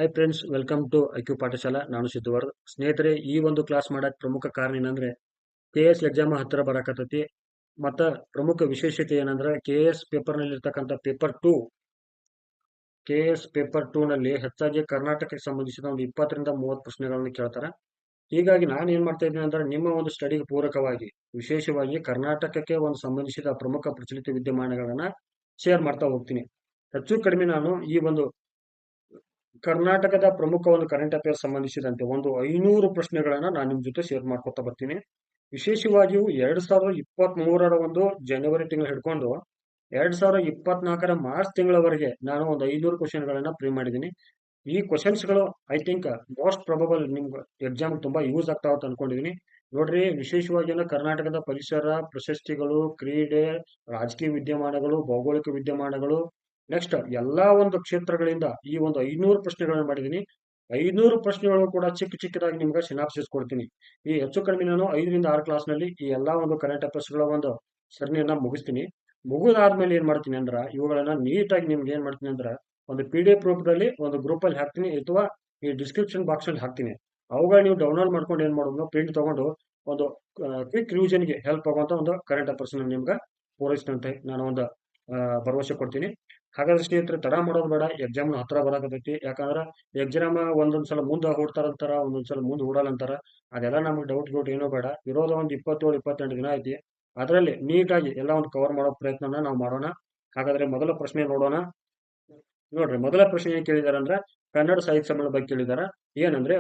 Hi friends, welcome to IQ Pathashala. ನಾನು ಸಿದ್ಧವರ್ಧ್. ಸ್ನೇಹಿತರೆ, ಈ ಒಂದು ಕ್ಲಾಸ್ ಮಾಡಕ್ ಪ್ರಮುಖ ಕಾರಣ ಏನಂದ್ರೆ KS ಎಕ್ಸಾಮ್ ಹತ್ತಿರ ಬರಕತ್ತೈತಿ. ಮತ್ತ ಪ್ರಮುಖ ವಿಶೇಷತೆ ಏನಂದ್ರೆ KS ಪೇಪರ್ ನಲ್ಲಿ ಇರ್ತಕ್ಕಂಥ ಪೇಪರ್ 2 ನಲ್ಲಿ ಹೆಚ್ಚಾಗಿ ಕರ್ನಾಟಕಕ್ಕೆ ಸಂಬಂಧಿಸಿದ ಒಂದು 20ರಿಂದ 30 ಪ್ರಶ್ನೆಗಳನ್ನು ಕೇಳ್ತಾರೆ. ಹೀಗಾಗಿ ನಾನು ಏನ್ ಮಾಡ್ತಾ ಇದ್ದೀನಿ ಅಂದ್ರೆ ನಿಮ್ಮ ಒಂದು ಸ್ಟಡಿಗೆ ಪೂರಕವಾಗಿ ವಿಶೇಷವಾಗಿ ಕರ್ನಾಟಕಕ್ಕೆ ಒಂದು ಸಂಬಂಧಿಸಿದ ಪ್ರಮುಖ ಪ್ರಚಲಿತ ವಿದ್ಯಮಾನಗಳನ್ನ ಶೇರ್ ಮಾಡ್ತಾ ಹೋಗ್ತೀನಿ. ಹೆಚ್ಚು ಕಡಿಮೆ ನಾನು ಈ ಒಂದು ಕರ್ನಾಟಕದ ಪ್ರಮುಖ ಒಂದು ಕರೆಂಟ್ ಅಫೇರ್ಸ್ ಸಂಬಂಧಿಸಿದಂತೆ ಒಂದು 500 ಪ್ರಶ್ನೆಗಳನ್ನ ನಾನು ನಿಮ್ ಜೊತೆ ಶೇರ್ ಮಾಡ್ಕೊತಾ ಬರ್ತೀನಿ. ವಿಶೇಷವಾಗಿಯೂ 2023ರ ಒಂದು ಜನವರಿ ತಿಂಗಳು ಹಿಡ್ಕೊಂಡು 2024ರ ಮಾರ್ಚ್ ತಿಂಗಳವರೆಗೆ ನಾನು ಒಂದು 500 ಕ್ವಶನ್ಗಳನ್ನ ಪ್ರೀ ಮಾಡಿದ್ದೀನಿ. ಈ ಕ್ವಶನ್ಸ್ಗಳು ಐ ಥಿಂಕ್ ಮೋಸ್ಟ್ ಪ್ರೊಬಬಲ್ ನಿಮ್ಗೆ ಎಕ್ಸಾಮ್ ತುಂಬಾ ಯೂಸ್ ಆಗ್ತಾವ ಅಂತ ಅನ್ಕೊಂಡಿದೀನಿ. ನೋಡ್ರಿ, ವಿಶೇಷವಾಗಿ ಕರ್ನಾಟಕದ ಪರಿಸರ, ಪ್ರಶಸ್ತಿಗಳು, ಕ್ರೀಡೆ, ರಾಜಕೀಯ ವಿದ್ಯಮಾನಗಳು, ಭೌಗೋಳಿಕ ವಿದ್ಯಮಾನಗಳು, ನೆಕ್ಸ್ಟ್ ಎಲ್ಲಾ ಒಂದು ಕ್ಷೇತ್ರಗಳಿಂದ ಈ ಒಂದು 500 ಪ್ರಶ್ನೆಗಳನ್ನು ಮಾಡಿದ್ದೀನಿ. 500 ಪ್ರಶ್ನೆಗಳು ಕೂಡ ಚಿಕ್ಕದಾಗಿ ನಿಮ್ಗೆ ಸಿನಾಪ್ಸಿಸ್ ಕೊಡ್ತೀನಿ. ಈ ಹೆಚ್ಚು ಕಡಿಮೆ ನಾನು 5ರಿಂದ 6 ಕ್ಲಾಸ್ ನಲ್ಲಿ ಈ ಎಲ್ಲಾ ಒಂದು ಕರೆಂಟ್ ಅಫೇರ್ಸ್ ಗಳ ಒಂದು ಸರಣಿಯನ್ನ ಮುಗಿಸ್ತೀನಿ. ಮುಗಿದಾದ್ಮೇಲೆ ಏನ್ ಮಾಡ್ತೀನಿ ಅಂದ್ರ ಇವುಗಳನ್ನ ನೀಟಾಗಿ ನಿಮ್ಗೆ ಏನ್ ಮಾಡ್ತೀನಿ ಅಂದ್ರ ಒಂದು PDF ರೂಪದಲ್ಲಿ ಒಂದು ಗ್ರೂಪ್ ಅಲ್ಲಿ ಹಾಕ್ತೀನಿ, ಅಥವಾ ಈ ಡಿಸ್ಕ್ರಿಪ್ಷನ್ ಬಾಕ್ಸ್ ಅಲ್ಲಿ ಹಾಕ್ತೀನಿ. ಅವುಗಳ ನೀವು ಡೌನ್ಲೋಡ್ ಮಾಡ್ಕೊಂಡು ಏನ್ ಮಾಡೋದು, ಪ್ರಿಂಟ್ ತಗೊಂಡು ಒಂದು ಕ್ವಿಕ್ ರಿವಿಷನ್ ಗೆ ಹೆಲ್ಪ್ ಆಗುವಂತ ಒಂದು ಕರೆಂಟ್ ಅಫೇರ್ಸ್ ನಿಮ್ಗೆ ಪೂರೈಸಿದಂತೆ ನಾನು ಒಂದು ಭರವಸೆ ಕೊಡ್ತೀನಿ. ಹಾಗಾದ್ರೆ ಸ್ನೇಹಿತರೆ, ತಡ ಮಾಡೋದು ಬೇಡ. ಎಕ್ಸಾಮ್ ಹತ್ರ ಬರಾಕತೈತಿ. ಯಾಕಂದ್ರ ಎಕ್ಸಾಮ್ ಒಂದೊಂದ್ಸಲ ಮುಂದೆ ಹೂಡ್ತಾರಂತಾರ, ಒಂದೊಂದ್ಸಲ ಮುಂದೆ ಹೂಡಲ್ಲಂತಾರ. ಅದೆಲ್ಲ ನಮ್ಗೆ ಡೌಟ್ ಏನೂ ಬೇಡ. ಇರೋದ ಒಂದು 27-28 ದಿನ ಐತಿ. ಅದರಲ್ಲಿ ನೀಟಾಗಿ ಎಲ್ಲ ಒಂದು ಕವರ್ ಮಾಡೋ ಪ್ರಯತ್ನನ ನಾವು ಮಾಡೋಣ. ಹಾಗಾದ್ರೆ ಮೊದಲ ಪ್ರಶ್ನೆ ನೋಡೋಣ. ನೋಡ್ರಿ, ಮೊದಲ ಪ್ರಶ್ನೆ ಏನ್ ಕೇಳಿದಾರೆ ಅಂದ್ರೆ ಕನ್ನಡ ಸಾಹಿತ್ಯ ಸಮ್ಮೇಳನ ಬಗ್ಗೆ ಕೇಳಿದಾರ. ಏನಂದ್ರೆ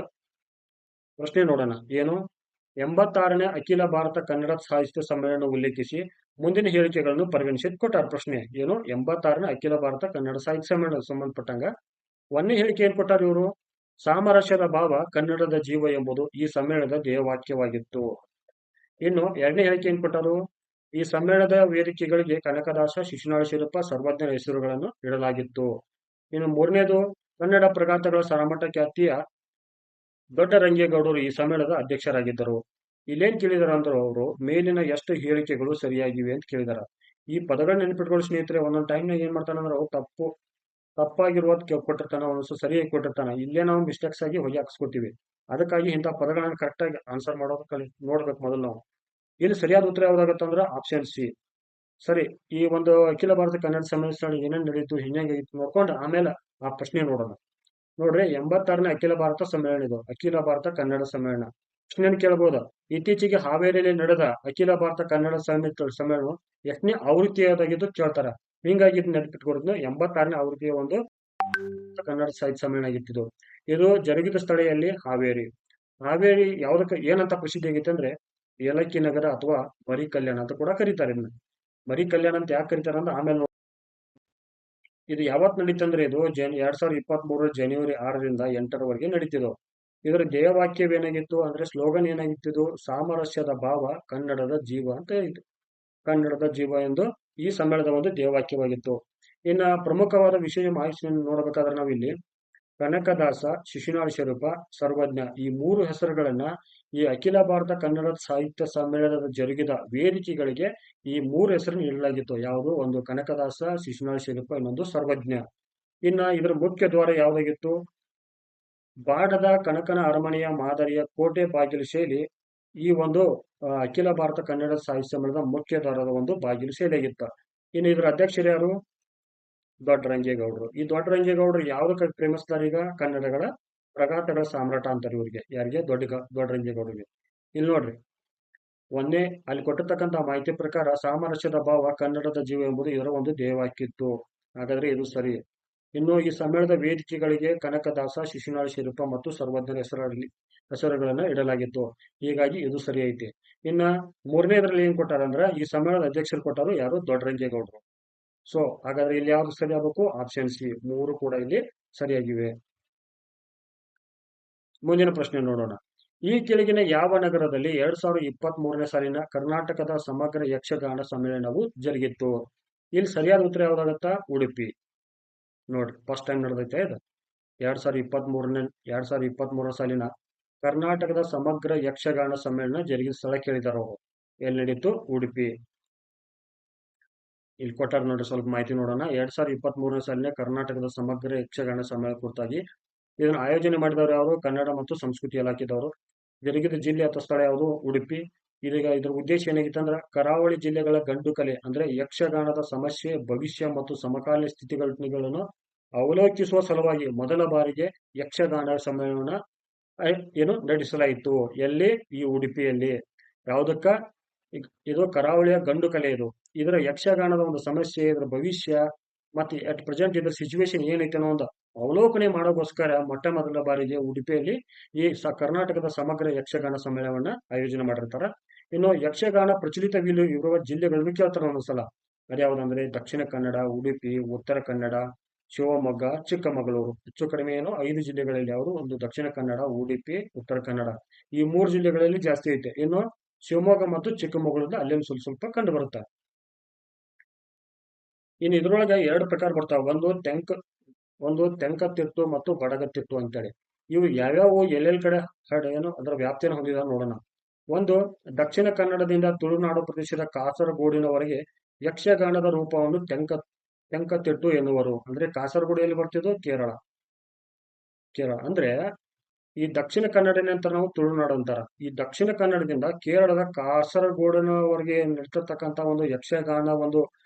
ಪ್ರಶ್ನೆ ನೋಡೋಣ. ಏನು, 86ನೇ ಅಖಿಲ ಭಾರತ ಕನ್ನಡ ಸಾಹಿತ್ಯ ಸಮ್ಮೇಳನ ಉಲ್ಲೇಖಿಸಿ ಮುಂದಿನ ಹೇಳಿಕೆಗಳನ್ನು ಪರಿಗಣಿಸಿ ಕೊಟ್ಟಾರ. ಪ್ರಶ್ನೆ ಏನು, 86ನೇ ಅಖಿಲ ಭಾರತ ಕನ್ನಡ ಸಾಹಿತ್ಯ ಸಮ್ಮೇಳನ ಸಂಬಂಧಪಟ್ಟಂಗ ಒಂದನೇ ಹೇಳಿಕೆ ಏನ್ ಕೊಟ್ಟಾರ ಇವರು, ಸಾಮರಸ್ಯದ ಭಾವ ಕನ್ನಡದ ಜೀವ ಎಂಬುದು ಈ ಸಮ್ಮೇಳನದ ಧ್ಯೇಯವಾಕ್ಯವಾಗಿತ್ತು. ಇನ್ನು ಎರಡನೇ ಹೇಳಿಕೆ ಏನ್ ಕೊಟ್ಟರು, ಈ ಸಮ್ಮೇಳನದ ವೇದಿಕೆಗಳಿಗೆ ಕನಕದಾಸ, ಶಿಶುನಾಳ ಶರೀಫ, ಸರ್ವಜ್ಞರ ಹೆಸರುಗಳನ್ನು ಇಡಲಾಗಿತ್ತು. ಇನ್ನು ಮೂರನೇದು, ಕನ್ನಡ ಪ್ರಗಾಥಗಳ ಸಾರಮಠ ಖ್ಯಾತಿಯ ದೊಡ್ಡರಂಗೇಗೌಡರು ಈ ಸಮ್ಮೇಳನದ ಅಧ್ಯಕ್ಷರಾಗಿದ್ದರು. ಇಲ್ಲೇನ್ ಕೇಳಿದಾರ ಅಂದ್ರೆ ಅವರು ಮೇಲಿನ ಎಷ್ಟು ಹೇಳಿಕೆಗಳು ಸರಿಯಾಗಿವೆ ಅಂತ ಕೇಳಿದಾರ. ಈ ಪದಗಳನ್ನ ನೆನಪಿಟ್ಕೊಳ್ಳಿ ಸ್ನೇಹಿತರೆ. ಒಂದೊಂದು ಟೈಮ್ನಾಗ ಏನ್ ಮಾಡ್ತಾನಂದ್ರೆ ಅವ್ರು ತಪ್ಪಾಗಿರುವಂತ ಕೊಟ್ಟಿರ್ತಾನ, ಒಂದೊಂದ್ಸಲ ಸರಿಯಾಗಿ ಕೊಟ್ಟಿರ್ತಾನ. ಇಲ್ಲೇ ನಾವು ಮಿಸ್ಟೇಕ್ಸ್ ಆಗಿ ಹೊಗೆ ಹಾಕ್ಸ್ಕೊತೀವಿ. ಅದಕ್ಕಾಗಿ ಇಂಥ ಪದಗಳನ್ನ ಕರೆಕ್ಟ್ ಆಗಿ ಆನ್ಸರ್ ಮಾಡೋದು ನೋಡ್ಬೇಕು ಮೊದಲು ನಾವು. ಇಲ್ಲಿ ಸರಿಯಾದ ಉತ್ತರ ಯಾವ್ದಾಗತ್ತಂದ್ರ ಆಪ್ಷನ್ ಸಿ. ಸರಿ, ಈ ಒಂದು ಅಖಿಲ ಭಾರತ ಕನ್ನಡ ಸಮ್ಮೇಳನ ಏನೇನ್ ನಡೀತು, ಹಿಂಗಾಗಿತ್ತು ನೋಡ್ಕೊಂಡು ಆಮೇಲೆ ಆ ಪ್ರಶ್ನೆ ನೋಡೋಣ. ನೋಡ್ರಿ, 86ನೇ ಅಖಿಲ ಭಾರತ ಸಮ್ಮೇಳನ ಇದು, ಅಖಿಲ ಭಾರತ ಕನ್ನಡ ಸಮ್ಮೇಳನ. ಪ್ರಶ್ನೆಯನ್ನು ಕೇಳಬಹುದು, ಇತ್ತೀಚೆಗೆ ಹಾವೇರಿಯಲ್ಲಿ ನಡೆದ ಅಖಿಲ ಭಾರತ ಕನ್ನಡ ಸಮ್ಮೇಳನ ಎಷ್ಟನೇ ಆವೃತ್ತಿಯಾದಾಗಿದ್ದು ಕೇಳ್ತಾರ. ಹಿಂಗಾಗಿ ನೆನಪಿಟ್ಕೊಡೋದು 86ನೇ ಆವೃತ್ತಿಯ ಒಂದು ಕನ್ನಡ ಸಾಹಿತ್ಯ ಸಮ್ಮೇಳನ ಆಗಿತ್ತು. ಇದು ಜರುಗಿದ ಸ್ಥಳದಲ್ಲಿ ಹಾವೇರಿ ಯಾವ್ದಕ್ಕೆ ಏನಂತ ಪ್ರಸಿದ್ಧಿ ಆಗೈತೆ ಅಂದ್ರೆ ಏಲಕ್ಕಿ ನಗರ ಅಥವಾ ಮರಿ ಕಲ್ಯಾಣ ಅಂತ ಕೂಡ ಕರೀತಾರೆ. ಇದನ್ನ ಮರಿ ಕಲ್ಯಾಣ ಅಂತ ಯಾಕೆ ಕರೀತಾರೆ ಅಂದ್ರೆ ಆಮೇಲೆ ಇದು ಯಾವತ್ ನಡೀತಂದ್ರೆ ಇದು 2023 ಜನವರಿ 6ರಿಂದ 8ರವರೆಗೆ ನಡೀತಿದ್ದು. ಇದರ ಧ್ಯೇಯವಾಕ್ಯವೇನಾಗಿತ್ತು ಅಂದ್ರೆ ಸ್ಲೋಗನ್ ಏನಾಗಿತ್ತು, ಸಾಮರಸ್ಯದ ಭಾವ ಕನ್ನಡದ ಜೀವ ಅಂತ ಹೇಳಿತ್ತು. ಕನ್ನಡದ ಜೀವ ಎಂದು ಈ ಸಮ್ಮೇಳನದ ಒಂದು ಧ್ಯೇಯವಾಕ್ಯವಾಗಿತ್ತು. ಇನ್ನ ಪ್ರಮುಖವಾದ ವಿಷಯ ಮಾಹಿತಿಯನ್ನು ನೋಡಬೇಕಾದ್ರೆ ನಾವಿಲ್ಲಿ ಕನಕದಾಸ, ಶಿಶುನಾಳ ಶರೀಫ, ಸರ್ವಜ್ಞ ಈ 3 ಹೆಸರುಗಳನ್ನ ಈ ಅಖಿಲ ಭಾರತ ಕನ್ನಡ ಸಾಹಿತ್ಯ ಸಮ್ಮೇಳನದ ಜರುಗಿದ ವೇದಿಕೆಗಳಿಗೆ ಈ 3 ಹೆಸರನ್ನು ನೀಡಲಾಗಿತ್ತು. ಯಾವುದು, ಒಂದು ಕನಕದಾಸ, ಶಿಶುನಾಳ ಶರೀಫ, ಇನ್ನೊಂದು ಸರ್ವಜ್ಞ. ಇನ್ನ ಇದರ ಮುಖ್ಯ ದ್ವಾರ ಯಾವ್ದಾಗಿತ್ತು, ಬಾಡದ ಕನಕನ ಅರಮನೆಯ ಮಾದರಿಯ ಕೋಟೆ ಬಾಗಿಲು ಶೈಲಿ ಈ ಒಂದು ಅಖಿಲ ಭಾರತ ಕನ್ನಡ ಸಾಹಿತ್ಯ ಸಮ್ಮೇಳನದ ಮುಖ್ಯ ದ್ವಾರದ ಒಂದು ಬಾಗಿಲು ಶೈಲಿ ಆಗಿತ್ತು. ಇನ್ನು ಇದರ ಅಧ್ಯಕ್ಷರು ಯಾರು, ದೊಡ್ಡರಂಗೇಗೌಡರು. ಈ ದೊಡ್ಡರಂಗೇಗೌಡರು ಯಾವ್ದಕ್ಕೆ ಫೇಮಸ್ ಇದ್ದಾರೆ, ಈಗ ಕನ್ನಡಗಳ ಪ್ರಗಾಥಗಳ ಸಾಮ್ರಾಟ ಅಂತಾರೆ ಇವ್ರಿಗೆ. ಯಾರಿಗೆ, ದೊಡ್ಡರಂಗೇಗೌಡರಿಗೆ. ಇಲ್ಲಿ ನೋಡ್ರಿ, ಒಂದೇ ಅಲ್ಲಿ ಕೊಟ್ಟಿರ್ತಕ್ಕಂಥ ಮಾಹಿತಿ ಪ್ರಕಾರ ಸಾಮರಸ್ಯದ ಭಾವ ಕನ್ನಡದ ಜೀವ ಎಂಬುದು ಇದರ ಒಂದು ಧ್ಯೇಯವಾಕ್ಯ ಇತ್ತು. ಹಾಗಾದ್ರೆ ಇದು ಸರಿ. ಇನ್ನು ಈ ಸಮ್ಮೇಳನದ ವೇದಿಕೆಗಳಿಗೆ ಕನಕದಾಸ, ಶಿಶುನಾಳ ಶರೀಫ ಮತ್ತು ಸರ್ವಜ್ಞರ ಹೆಸರುಗಳನ್ನ ಇಡಲಾಗಿತ್ತು. ಹೀಗಾಗಿ ಇದು ಸರಿ ಐತಿ. ಇನ್ನ ಮೂರನೇದ್ರಲ್ಲಿ ಏನ್ ಕೊಟ್ಟಾರಂದ್ರ ಈ ಸಮ್ಮೇಳನದ ಅಧ್ಯಕ್ಷರು ಕೊಟ್ಟಾರು ಯಾರು, ದೊಡ್ಡರಂಗೇಗೌಡರು. ಸೊ ಹಾಗಾದ್ರೆ ಇಲ್ಲಿ ಯಾವ್ದು ಸರಿ ಆಗ್ಬೇಕು, ಆಪ್ಷನ್ ಸಿ. 3 ಕೂಡ ಇಲ್ಲಿ ಸರಿಯಾಗಿವೆ. ಮುಂದಿನ ಪ್ರಶ್ನೆ ನೋಡೋಣ. ಈ ಕೆಳಗಿನ ಯಾವ ನಗರದಲ್ಲಿ 2023ನೇ ಸಾಲಿನ ಕರ್ನಾಟಕದ ಸಮಗ್ರ ಯಕ್ಷಗಾನ ಸಮ್ಮೇಳನವು ಜರುಗಿತ್ತು? ಇಲ್ಲಿ ಸರಿಯಾದ ಉತ್ತರ ಯಾವ್ದಾಗತ್ತಾ, ಉಡುಪಿ. ನೋಡ್ರಿ, ಫಸ್ಟ್ ಟೈಮ್ ನಡೆದೈತೆ ಇದು. 2023 ಸಾಲಿನ ಕರ್ನಾಟಕದ ಸಮಗ್ರ ಯಕ್ಷಗಾನ ಸಮ್ಮೇಳನ ಜರುಗಿದ ಸ್ಥಳ ಕೇಳಿದಾರ ಅವರು. ಎಲ್ಲಿ ನಡೀತು, ಉಡುಪಿ. ಇಲ್ಲಿ ಕೊಟ್ಟಾರ ನೋಡ್ರಿ, ಸ್ವಲ್ಪ ಮಾಹಿತಿ ನೋಡೋಣ. 2023ನೇ ಸಾಲಿನ ಕರ್ನಾಟಕದ ಸಮಗ್ರ ಯಕ್ಷಗಾನ ಸಮ್ಮೇಳನ ಕುರಿತಾಗಿ ಇದನ್ನು ಆಯೋಜನೆ ಮಾಡಿದವರು ಯಾರು? ಕನ್ನಡ ಮತ್ತು ಸಂಸ್ಕೃತಿ ಇಲಾಖೆದವರು. ಜರುಗಿದ ಜಿಲ್ಲೆ ಅಥವಾ ಸ್ಥಳ ಯಾವುದು? ಉಡುಪಿ. ಇದೀಗ ಇದರ ಉದ್ದೇಶ ಏನಾಗಿತ್ತು ಅಂದ್ರೆ ಕರಾವಳಿ ಜಿಲ್ಲೆಗಳ ಗಂಡು ಕಲೆ ಅಂದ್ರೆ ಯಕ್ಷಗಾನದ ಸಮಸ್ಯೆ, ಭವಿಷ್ಯ ಮತ್ತು ಸಮಕಾಲೀನ ಸ್ಥಿತಿಗತಿಗಳನ್ನು ಅವಲೋಕಿಸುವ ಸಲುವಾಗಿ ಮೊದಲ ಬಾರಿಗೆ ಯಕ್ಷಗಾನ ಸಮ್ಮೇಳನ ಏನು ನಡೆಸಲಾಯಿತು. ಎಲ್ಲಿ? ಈ ಉಡುಪಿಯಲ್ಲಿ. ಯಾವುದಕ್ಕ? ಇದು ಕರಾವಳಿಯ ಗಂಡು ಕಲೆ ಇದು. ಇದರ ಯಕ್ಷಗಾನದ ಒಂದು ಸಮಸ್ಯೆ, ಇದರ ಭವಿಷ್ಯ ಮತ್ತೆ ಅಟ್ ಪ್ರೆಸೆಂಟ್ ಇದರ ಸಿಚುವೇಶನ್ ಏನೈತೆ ಅನ್ನೋ ಒಂದು ಅವಲೋಕನೆ ಮಾಡೋಗೋಸ್ಕರ ಮೊಟ್ಟ ಮೊದಲ ಬಾರಿಗೆ ಉಡುಪಿಯಲ್ಲಿ ಈ ಕರ್ನಾಟಕದ ಸಮಗ್ರ ಯಕ್ಷಗಾನ ಸಮ್ಮೇಳನವನ್ನ ಆಯೋಜನೆ ಮಾಡಿರ್ತಾರ. ಇನ್ನು ಯಕ್ಷಗಾನ ಪ್ರಚಲಿತವಿಲ್ಲ ಇರುವ ಜಿಲ್ಲೆಗಳನ್ನು ಕೇಳ್ತಾರೆ ಒಂದೊಂದ್ಸಲ. ಅದ್ಯಾವುದಂದ್ರೆ ದಕ್ಷಿಣ ಕನ್ನಡ, ಉಡುಪಿ, ಉತ್ತರ ಕನ್ನಡ, ಶಿವಮೊಗ್ಗ, ಚಿಕ್ಕಮಗಳೂರು. ಹೆಚ್ಚು ಕಡಿಮೆ ಏನು 5 ಜಿಲ್ಲೆಗಳಲ್ಲಿ ಯಾವುದು? ಒಂದು ದಕ್ಷಿಣ ಕನ್ನಡ, ಉಡುಪಿ, ಉತ್ತರ ಕನ್ನಡ. ಈ 3 ಜಿಲ್ಲೆಗಳಲ್ಲಿ ಜಾಸ್ತಿ ಐತೆ. ಇನ್ನು ಶಿವಮೊಗ್ಗ ಮತ್ತು ಚಿಕ್ಕಮಗಳೂರಿಂದ ಅಲ್ಲೇನು ಸ್ವಲ್ಪ ಸ್ವಲ್ಪ ಕಂಡು ಬರುತ್ತೆ. ಇನ್ನು ಇದ್ರೊಳಗೆ 2 ಪ್ರಕಾರ ಬರ್ತಾವ. ಒಂದು ತೆಂಕತಿಟ್ಟು ಮತ್ತು ಬಡಗತಿಟ್ಟು ಅಂತೇಳಿ. ಇವು ಯಾವ್ಯಾವು ಎಲ್ಲೆಲ್ಲಿ ಕಡೆ ಏನು ಅದರ ವ್ಯಾಪ್ತಿಯನ್ನು ಹೊಂದಿದ ನೋಡೋಣ. ಒಂದು, ದಕ್ಷಿಣ ಕನ್ನಡದಿಂದ ತುಳುನಾಡು ಪ್ರದೇಶದ ಕಾಸರಗೋಡಿನವರೆಗೆ ಯಕ್ಷಗಾನದ ರೂಪವನ್ನು ತೆಂಕತಿಟ್ಟು ಎನ್ನುವರು. ಅಂದ್ರೆ ಕಾಸರಗೋಡು ಎಲ್ಲಿ ಬರ್ತಿದ್ದು? ಕೇರಳ. ಅಂದ್ರೆ ಈ ದಕ್ಷಿಣ ಕನ್ನಡನೇ ಅಂತ ನಾವು ತುಳುನಾಡು ಅಂತಾರ. ಈ ದಕ್ಷಿಣ ಕನ್ನಡದಿಂದ ಕೇರಳದ ಕಾಸರಗೋಡಿನವರೆಗೆ ನಡೀತಿರ್ತಕ್ಕಂಥ ಒಂದು ಯಕ್ಷಗಾನ ಒಂದು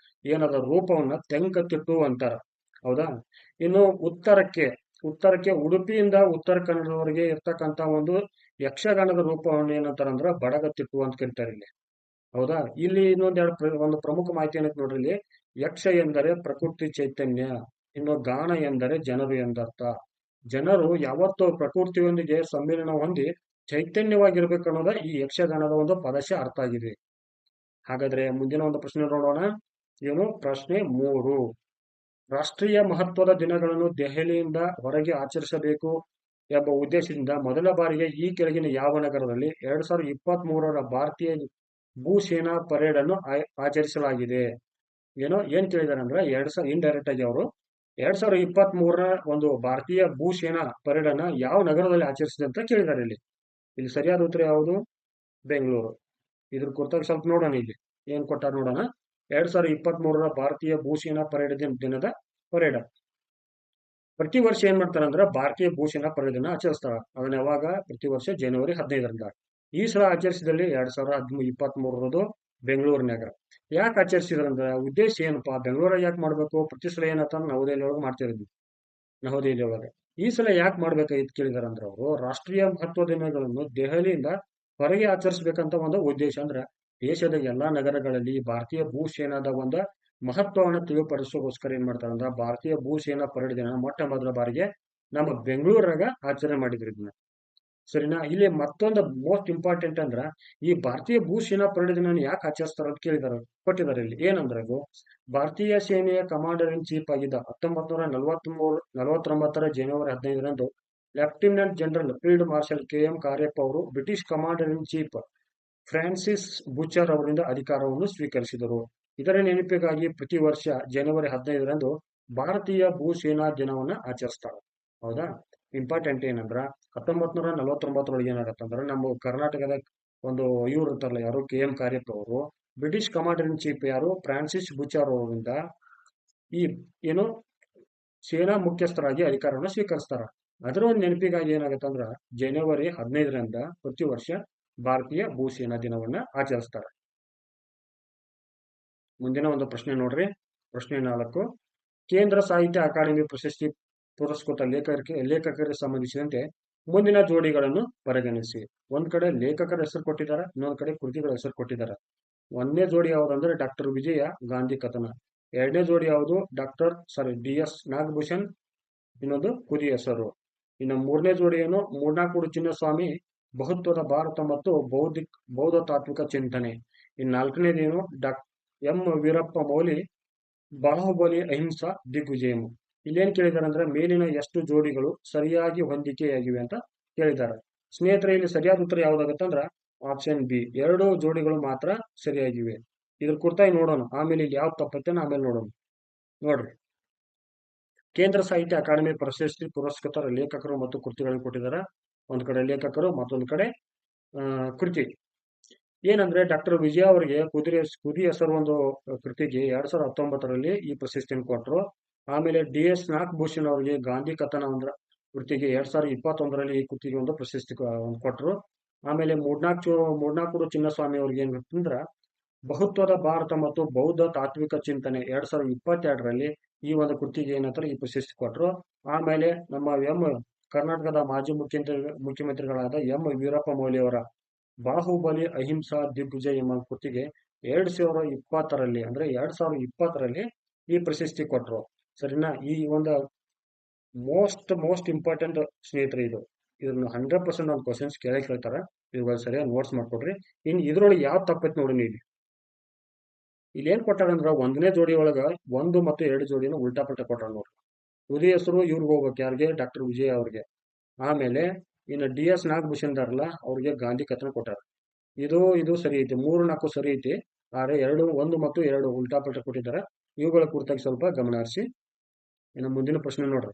ಏನದ ರೂಪವನ್ನ ತೆಂಕತಿಟ್ಟು ಅಂತಾರ. ಹೌದಾ? ಇನ್ನು ಉತ್ತರಕ್ಕೆ ಉಡುಪಿಯಿಂದ ಉತ್ತರ ಕನ್ನಡದವರೆಗೆ ಇರ್ತಕ್ಕಂಥ ಒಂದು ಯಕ್ಷಗಾನದ ರೂಪವನ್ನು ಏನಂತಾರಂದ್ರ ಬಡಗತಿಟ್ಟು ಅಂತ ಕರೀತಾರೆ ಇಲ್ಲಿ. ಹೌದಾ? ಇಲ್ಲಿ ಒಂದು ಪ್ರಮುಖ ಮಾಹಿತಿ ಏನೈತೆ ನೋಡ್ರಿ ಇಲ್ಲಿ. ಯಕ್ಷ ಎಂದರೆ ಪ್ರಕೃತಿ ಚೈತನ್ಯ, ಇನ್ನು ಗಾನ ಎಂದರೆ ಜನರು ಎಂದರ್ಥ. ಜನರು ಯಾವತ್ತೂ ಪ್ರಕೃತಿಯೊಂದಿಗೆ ಸಮ್ಮಿಲನ ಹೊಂದಿ ಚೈತನ್ಯವಾಗಿರ್ಬೇಕು ಅನ್ನೋದ ಈ ಯಕ್ಷಗಾನದ ಒಂದು ಪದಶ ಅರ್ಥ ಆಗಿದೆ. ಹಾಗಾದ್ರೆ ಮುಂದಿನ ಒಂದು ಪ್ರಶ್ನೆ ನೋಡೋಣ. ಏನು? ಪ್ರಶ್ನೆ 3. ರಾಷ್ಟ್ರೀಯ ಮಹತ್ವದ ದಿನಗಳನ್ನು ದೆಹಲಿಯಿಂದ ಹೊರಗೆ ಆಚರಿಸಬೇಕು ಎಂಬ ಉದ್ದೇಶದಿಂದ ಮೊದಲ ಬಾರಿಗೆ ಈ ಕೆಳಗಿನ ಯಾವ ನಗರದಲ್ಲಿ 2023ರ ಭಾರತೀಯ ಭೂಸೇನಾ ಪರೇಡ್ ಅನ್ನು ಆಚರಿಸಲಾಗಿದೆ? ಏನ್ ಕೇಳಿದಾರೆ ಅಂದ್ರೆ ಇಂಡೈರೆಕ್ಟ್ ಆಗಿ ಅವರು 2023ರ ಒಂದು ಭಾರತೀಯ ಭೂಸೇನಾ ಪರೇಡ್ ಅನ್ನ ಯಾವ ನಗರದಲ್ಲಿ ಆಚರಿಸಿದೆ ಅಂತ ಕೇಳಿದ್ದಾರೆ ಇಲ್ಲಿ ಸರಿಯಾದ ಉತ್ತರ ಯಾವುದು? ಬೆಂಗಳೂರು. ಇದ್ರ ಕುರಿತಾಗಿ ಸ್ವಲ್ಪ ನೋಡೋಣ. ಇಲ್ಲಿ ಏನ್ ಕೊಟ್ಟಾರ ನೋಡೋಣ. 2023ರ ಭಾರತೀಯ ಭೂಸೇನಾ ಪರೇಡ್ ದಿನದ ಪರೇಡ್. ಪ್ರತಿ ವರ್ಷ ಏನ್ ಮಾಡ್ತಾರ ಅಂದ್ರೆ ಭಾರತೀಯ ಭೂಸೇನಾ ಪರೇಡ್ ಅನ್ನ ಆಚರಿಸ್ತಾರ. ಅದನ್ನ ಯಾವಾಗ? ಪ್ರತಿ ವರ್ಷ ಜನವರಿ 15ರಿಂದ. ಈ ಸಲ ಆಚರಿಸಿದಲ್ಲಿ 2023ರದು ಬೆಂಗಳೂರಿನಾಗ. ಯಾಕೆ ಆಚರಿಸಿದ್ರಂದ್ರ ಉದ್ದೇಶ ಏನಪ್ಪಾ? ಬೆಂಗಳೂರಾಗ ಯಾಕೆ ಮಾಡ್ಬೇಕು? ಪ್ರತಿ ಸಲ ಏನತ್ತ ನವದೆಹಲಿ ಒಳಗೆ ಮಾಡ್ತಿರೋದು. ನವದೆಹಲಿ ಒಳಗೆ ಈ ಸಲ ಯಾಕೆ ಮಾಡ್ಬೇಕಾಗಿತ್ತು ಕೇಳಿದಾರಂದ್ರ ಅವರು ರಾಷ್ಟ್ರೀಯ ಮಹತ್ವ ದಿನಗಳನ್ನು ದೆಹಲಿಯಿಂದ ಹೊರಗೆ ಆಚರಿಸ್ಬೇಕಂತ ಒಂದು ಉದ್ದೇಶ. ಅಂದ್ರೆ ದೇಶದ ಎಲ್ಲಾ ನಗರಗಳಲ್ಲಿ ಭಾರತೀಯ ಭೂಸೇನಾದ ಒಂದು ಮಹತ್ವವನ್ನು ತಿಳಿಪಡಿಸೋಗೋಸ್ಕರ ಏನ್ ಮಾಡ್ತಾರಂದ್ರ ಭಾರತೀಯ ಭೂಸೇನಾ ಪರೇಡ್ ದಿನ ಮೊಟ್ಟ ಮೊದಲ ಬಾರಿಗೆ ನಮ್ಮ ಬೆಂಗಳೂರಾಗ ಆಚರಣೆ ಮಾಡಿದ್ರು ಇದನ್ನ. ಸರಿನಾ? ಇಲ್ಲಿ ಮತ್ತೊಂದು ಮೋಸ್ಟ್ ಇಂಪಾರ್ಟೆಂಟ್ ಅಂದ್ರ ಈ ಭಾರತೀಯ ಭೂಸೇನಾ ಪರೇಡ್ ದಿನ ಯಾಕೆ ಆಚರಿಸ್ತಾರ ಅಂತ ಕೊಟ್ಟಿದ್ದಾರೆ ಇಲ್ಲಿ. ಏನಂದ್ರೆ ಅದು ಭಾರತೀಯ ಸೇನೆಯ ಕಮಾಂಡರ್ ಇನ್ ಚೀಫ್ ಆಗಿದ್ದ 1949ರ ಜನವರಿ 15ರಂದು lieutenant general field marshal KM Kariappa ಅವರು British commander in chief Francis Bucher ಅವರಿಂದ ಅಧಿಕಾರವನ್ನು ಸ್ವೀಕರಿಸಿದರು. ಇದರ ನೆನಪಿಗಾಗಿ ಪ್ರತಿ ವರ್ಷ ಜನವರಿ 15ರಂದು ಭಾರತೀಯ ಭೂಸೇನಾ ದಿನವನ್ನ ಆಚರಿಸ್ತಾರೆ. ಹೌದಾ? ಇಂಪಾರ್ಟೆಂಟ್ ಏನಂದ್ರ 1949ರೊಳಗೆ ಏನಾಗತ್ತಂದ್ರ ನಮ್ಮ ಕರ್ನಾಟಕದ ಒಂದು ಇವ್ರು ಇರ್ತಾರಲ್ಲ, ಯಾರು? KM ಕಾರ್ಯಪ್ಪ ಅವರು ಬ್ರಿಟಿಷ್ ಕಮಾಂಡರ್ ಇನ್ ಚೀಫ್ ಯಾರು? ಫ್ರಾನ್ಸಿಸ್ ಬುಚರ್ ಅವರಿಂದ ಈ ಏನು ಸೇನಾ ಮುಖ್ಯಸ್ಥರಾಗಿ ಅಧಿಕಾರವನ್ನು ಸ್ವೀಕರಿಸ್ತಾರ. ಅದರ ಒಂದು ನೆನಪಿಗಾಗಿ ಏನಾಗತ್ತಂದ್ರ ಜನವರಿ 15ರಿಂದ ಪ್ರತಿ ವರ್ಷ ಭಾರತೀಯ ಭೂಸೇನಾ ದಿನವನ್ನ ಆಚರಿಸ್ತಾರೆ. ಮುಂದಿನ ಒಂದು ಪ್ರಶ್ನೆ ನೋಡ್ರಿ. ಪ್ರಶ್ನೆ 4. ಕೇಂದ್ರ ಸಾಹಿತ್ಯ ಅಕಾಡೆಮಿ ಪ್ರಶಸ್ತಿ ಪುರಸ್ಕೃತ ಲೇಖಕರಿಗೆ ಸಂಬಂಧಿಸಿದಂತೆ ಮುಂದಿನ ಜೋಡಿಗಳನ್ನು ಪರಿಗಣಿಸಿ. ಒಂದ್ ಕಡೆ ಲೇಖಕರ ಹೆಸರು ಕೊಟ್ಟಿದ್ದಾರೆ, ಇನ್ನೊಂದ್ ಕಡೆ ಕೃತಿಗಳ ಹೆಸರು ಕೊಟ್ಟಿದ್ದಾರೆ. ಒಂದನೇ ಜೋಡಿ ಯಾವ್ದಂದ್ರೆ ಡಾಕ್ಟರ್ ವಿಜಯ, ಗಾಂಧಿ ಕಥನ. ಎರಡನೇ ಜೋಡಿ ಯಾವುದು? DS ನಾಗಭೂಷಣ್, ಇನ್ನೊಂದು ಕುದಿ ಹೆಸರು. ಇನ್ನು ಮೂರನೇ ಜೋಡಿ ಏನು? ಮೂರ್ನಾಕೂಡು ಚಿನ್ನಸ್ವಾಮಿ, ಬಹುತ್ವದ ಭಾರತ ಮತ್ತು ಬೌದ್ಧ ತಾತ್ವಿಕ ಚಿಂತನೆ. ಇನ್ನು ನಾಲ್ಕನೇದೇನು? M ವೀರಪ್ಪ ಮೌಲಿ, ಬಾಹುಬಲಿ ಅಹಿಂಸಾ ದಿಗ್ವಿಜಯಂ. ಇಲ್ಲೇನ್ ಕೇಳಿದಾರೆ ಅಂದ್ರೆ ಮೇಲಿನ ಎಷ್ಟು ಜೋಡಿಗಳು ಸರಿಯಾಗಿ ಹೊಂದಿಕೆಯಾಗಿವೆ ಅಂತ ಕೇಳಿದ್ದಾರೆ. ಸ್ನೇಹಿತರೆ, ಇಲ್ಲಿ ಸರಿಯಾದ ಉತ್ತರ ಯಾವ್ದಾಗತ್ತಂದ್ರ ಆಪ್ಷನ್ ಬಿ, 2 ಜೋಡಿಗಳು ಮಾತ್ರ ಸರಿಯಾಗಿವೆ. ಇದ್ರ ಕುರಿತಾಗಿ ನೋಡೋಣ. ಆಮೇಲೆ ಇಲ್ಲಿ ಯಾವ್ದು ತಪ್ಪತ್ತೆ ಆಮೇಲೆ ನೋಡೋಣ. ನೋಡ್ರಿ, ಕೇಂದ್ರ ಸಾಹಿತ್ಯ ಅಕಾಡೆಮಿ ಪ್ರಶಸ್ತಿ ಪುರಸ್ಕೃತ ಲೇಖಕರು ಮತ್ತು ಕೃತಿಗಳನ್ನು ಕೊಟ್ಟಿದ್ದಾರೆ. ಒಂದ್ ಕಡೆ ಲೇಖಕರು, ಮತ್ತೊಂದು ಕಡೆ ಕೃತಿ. ಏನಂದ್ರೆ ಡಾಕ್ಟರ್ ವಿಜಯ ಅವರಿಗೆ ಕುದಿ ಹೆಸರು ಒಂದು ಕೃತಿಗೆ 2019ರಲ್ಲಿ ಈ ಪ್ರಶಸ್ತಿಯನ್ನು ಕೊಟ್ಟರು. ಆಮೇಲೆ DS ನಾಗಭೂಷಣ್ ಅವರಿಗೆ ಗಾಂಧಿ ಕಥನ ಅಂದ್ರ ಕೃತಿಗೆ 2021ರಲ್ಲಿ ಈ ಕೃತಿಗೆ ಒಂದು ಪ್ರಶಸ್ತಿ ಕೊಟ್ಟರು. ಆಮೇಲೆ ಮೂಡ್ನಾಕೂರು ಚಿನ್ನಸ್ವಾಮಿ ಅವ್ರಿಗೆ ಏನ್ ಗೊತ್ತಂದ್ರ ಬಹುತ್ವದ ಭಾರತ ಮತ್ತು ಬೌದ್ಧ ತಾತ್ವಿಕ ಚಿಂತನೆ 2022ರಲ್ಲಿ ಈ ಒಂದು ಕೃತಿಗೆ ಏನಂತಾರೆ ಈ ಪ್ರಶಸ್ತಿ ಕೊಟ್ಟರು. ಆಮೇಲೆ ನಮ್ಮ ಕರ್ನಾಟಕದ ಮಾಜಿ ಮುಖ್ಯಮಂತ್ರಿಗಳಾದ ವೀರಪ್ಪ ಮೊಯ್ಲಿ ಅವರ ಬಾಹುಬಲಿ ಅಹಿಂಸಾ ದಿಗ್ವಿಜಯ್ ಎಂಬ ಕೃತಿಗೆ 2020ರಲ್ಲಿ ಈ ಪ್ರಶಸ್ತಿ ಕೊಟ್ಟರು. ಸರಿನಾ? ಈ ಒಂದು ಮೋಸ್ಟ್ ಇಂಪಾರ್ಟೆಂಟ್ ಸ್ನೇಹಿತರೆ ಇದನ್ನ 100% ನಾವು ಕ್ವಶನ್ಸ್ ಕೇಳ್ತಾರ. ಇವುಗಳು ಸರಿಯಾಗಿ ನೋಟ್ಸ್ ಮಾಡ್ಕೊಡ್ರಿ. ಇನ್ ಇದ್ರೊಳಗೆ ಯಾವ ತಪ್ಪೈತಿ ನೋಡಿ. ಇಲ್ಲಿ ಏನ್ ಕೊಟ್ಟಾರಂದ್ರ 1ನೇ ಜೋಡಿ ಒಳಗ 1 ಮತ್ತು 2 ಜೋಡಿನ ಉಲ್ಟಾ ಪಲ್ಟಾ ಕೊಟ್ಟಾರ ನೋಡ್ರಿ. ಉದಯ ಹೆಸರು ಇವ್ರಿಗೆ ಹೋಗ್ಬೇಕು, ಯಾರಿಗೆ? ಡಾಕ್ಟರ್ ವಿಜಯ್ ಅವ್ರಿಗೆ. ಆಮೇಲೆ ಇನ್ನು DS ನಾಗಭೂಷಣ್ ದಾರಲ್ಲ ಅವ್ರಿಗೆ ಗಾಂಧಿ ಕಥನ ಕೊಟ್ಟಾರ. ಇದು ಸರಿ ಐತಿ, 3-4 ಸರಿ ಐತಿ. ಆದ್ರೆ 1 ಮತ್ತು 2 ಉಲ್ಟಾ ಪಲ್ಟಾ ಕೊಟ್ಟಿದ್ದಾರೆ. ಇವುಗಳ ಕುರಿತಾಗಿ ಸ್ವಲ್ಪ ಗಮನ ಹರಿಸಿ. ಇನ್ನು ಮುಂದಿನ ಪ್ರಶ್ನೆ ನೋಡ್ರಿ.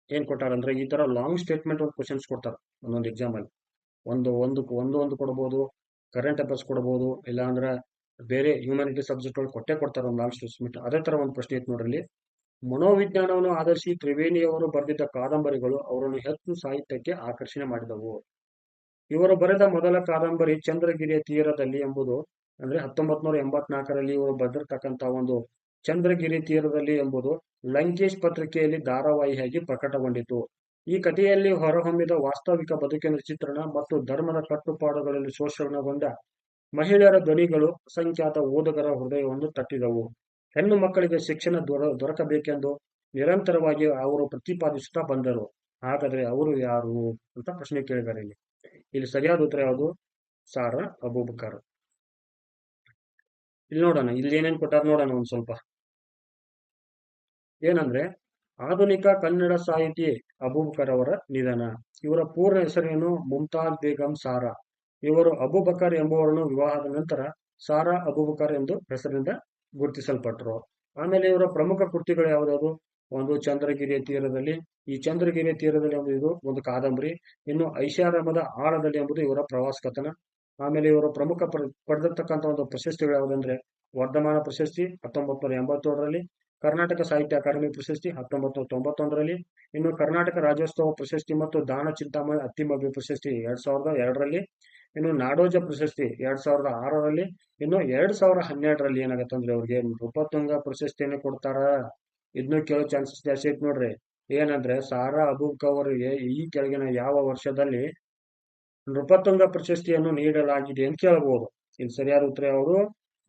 ಏನ್ ಕೊಟ್ಟಾರಂದ್ರೆ ಈ ತರ ಲಾಂಗ್ ಸ್ಟೇಟ್ಮೆಂಟ್ ಒಂದು ಕ್ವಶನ್ಸ್ ಕೊಡ್ತಾರ ಒಂದೊಂದು ಎಕ್ಸಾಮ್ ಅಲ್ಲಿ. ಒಂದು ಕೊಡಬಹುದು, ಕರೆಂಟ್ ಅಫೇರ್ಸ್ ಕೊಡಬಹುದು, ಇಲ್ಲ ಅಂದ್ರೆ ಬೇರೆ ಹ್ಯೂಮ್ಯಾನಿಟಿ ಸಬ್ಜೆಕ್ಟ್ ಒಳಗೆ ಕೊಡ್ತಾರೆ ಒಂದು ಲಾಂಗ್ ಸ್ಟೇಟ್ಮೆಂಟ್. ಅದೇ ತರ ಒಂದು ಪ್ರಶ್ನೆ ಐತಿ ನೋಡ್ರಿ. ಮನೋವಿಜ್ಞಾನವನ್ನು ಆಧರಿಸಿ ತ್ರಿವೇಣಿಯವರು ಬರೆದಿದ್ದ ಕಾದಂಬರಿಗಳು ಅವರನ್ನು ಹೆಚ್ಚು ಸಾಹಿತ್ಯಕ್ಕೆ ಆಕರ್ಷಣೆ ಮಾಡಿದವು. ಇವರು ಬರೆದ ಮೊದಲ ಕಾದಂಬರಿ ಚಂದ್ರಗಿರಿಯ ತೀರದಲ್ಲಿ ಎಂಬುದು, ಅಂದ್ರೆ 1984ರಲ್ಲಿ ಇವರು ಬರೆದಿರ್ತಕ್ಕಂಥ ಒಂದು ಚಂದ್ರಗಿರಿ ತೀರದಲ್ಲಿ ಎಂಬುದು ಲಂಕೇಶ್ ಪತ್ರಿಕೆಯಲ್ಲಿ ಧಾರಾವಾಹಿಯಾಗಿ ಪ್ರಕಟಗೊಂಡಿತು. ಈ ಕಥೆಯಲ್ಲಿ ಹೊರಹೊಮ್ಮಿದ ವಾಸ್ತವಿಕ ಬದುಕಿನ ಚಿತ್ರಣ ಮತ್ತು ಧರ್ಮದ ಕಟ್ಟುಪಾಡುಗಳಲ್ಲಿ ಶೋಷಣೆಗೊಂಡ ಮಹಿಳೆಯರ ಧ್ವನಿಗಳು ಅಸಂಖ್ಯಾತ ಓದುಗರ ಹೃದಯವನ್ನು ತಟ್ಟಿದವು. ಹೆಣ್ಣು ಮಕ್ಕಳಿಗೆ ಶಿಕ್ಷಣ ದೊರಕಬೇಕೆಂದು ನಿರಂತರವಾಗಿ ಅವರು ಪ್ರತಿಪಾದಿಸುತ್ತಾ ಬಂದರು. ಹಾಗಾದ್ರೆ ಅವರು ಯಾರು ಅಂತ ಪ್ರಶ್ನೆ ಕೇಳಿದ್ದಾರೆ. ಇಲ್ಲಿ ಸರಿಯಾದ ಉತ್ತರ ಯಾವುದು? ಸಾರಾ ಅಬೂಬಕರ್. ಇಲ್ಲಿ ನೋಡೋಣ, ಇಲ್ಲಿ ಏನೇನ್ ಕೊಟ್ಟಾರ ನೋಡೋಣ ಒಂದ್ ಸ್ವಲ್ಪ. ಏನಂದ್ರೆ ಆಧುನಿಕ ಕನ್ನಡ ಸಾಹಿತಿ ಅಬೂಬಕರ್ ಅವರ ನಿಧನ. ಇವರ ಪೂರ್ಣ ಹೆಸರೇನು? ಮುಮ್ತಾಜ್ ಬೇಗಂ ಸಾರಾ. ಇವರು ಅಬೂಬಕರ್ ಎಂಬುವರನ್ನು ವಿವಾಹದ ನಂತರ ಸಾರಾ ಅಬೂಬಕರ್ ಎಂದು ಹೆಸರಿನಿಂದ ಗುರುತಿಸಲ್ಪಟ್ಟರು. ಆಮೇಲೆ ಇವರ ಪ್ರಮುಖ ಕೃತಿಗಳು ಯಾವ್ದಾದ್ರು? ಒಂದು ಚಂದ್ರಗಿರಿಯ ತೀರದಲ್ಲಿ. ಈ ಚಂದ್ರಗಿರಿಯ ತೀರದಲ್ಲಿ ಎಂಬುದು ಇದು ಒಂದು ಕಾದಂಬರಿ. ಇನ್ನು ಐಷಾರಾಮದ ಆಳದಲ್ಲಿ ಎಂಬುದು ಇವರ ಪ್ರವಾಸ ಕಥನ. ಆಮೇಲೆ ಇವರು ಪ್ರಮುಖ ಪಡೆದಿರ್ತಕ್ಕಂಥ ಒಂದು ಪ್ರಶಸ್ತಿಗಳು ಯಾವುದಂದ್ರೆ ವರ್ಧಮಾನ ಪ್ರಶಸ್ತಿ 1987ರಲ್ಲಿ, ಕರ್ನಾಟಕ ಸಾಹಿತ್ಯ ಅಕಾಡೆಮಿ ಪ್ರಶಸ್ತಿ 1991ರಲ್ಲಿ, ಇನ್ನು ಕರ್ನಾಟಕ ರಾಜ್ಯೋತ್ಸವ ಪ್ರಶಸ್ತಿ ಮತ್ತು ದಾನ ಚಿಂತಾಮಣಿ ಅತ್ತಿಮಬ್ಬೆ ಪ್ರಶಸ್ತಿ 2002ರಲ್ಲಿ, ಇನ್ನು ನಾಡೋಜ ಪ್ರಶಸ್ತಿ 2006ರಲ್ಲಿ, ಇನ್ನು 2012ರಲ್ಲಿ ಏನಾಗತ್ತಂದ್ರೆ ಅವ್ರಿಗೆ ನೃಪತುಂಗ ಪ್ರಶಸ್ತಿಯನ್ನು ಕೊಡ್ತಾರ. ಇದನ್ನು ಕೇಳೋ ಚಾನ್ಸಸ್ ಜಾಸ್ತಿ ಐತಿ ನೋಡ್ರಿ. ಏನಂದ್ರೆ ಸಾರಾ ಅಬೂಬಕರ್ ಅವರಿಗೆ ಈ ಕೆಳಗಿನ ಯಾವ ವರ್ಷದಲ್ಲಿ ನೃಪತುಂಗ ಪ್ರಶಸ್ತಿಯನ್ನು ನೀಡಲಾಗಿದೆ ಅಂತ ಕೇಳಬಹುದು. ಇಲ್ಲಿ ಸರಿಯಾದ ಉತ್ತರ ಅವರು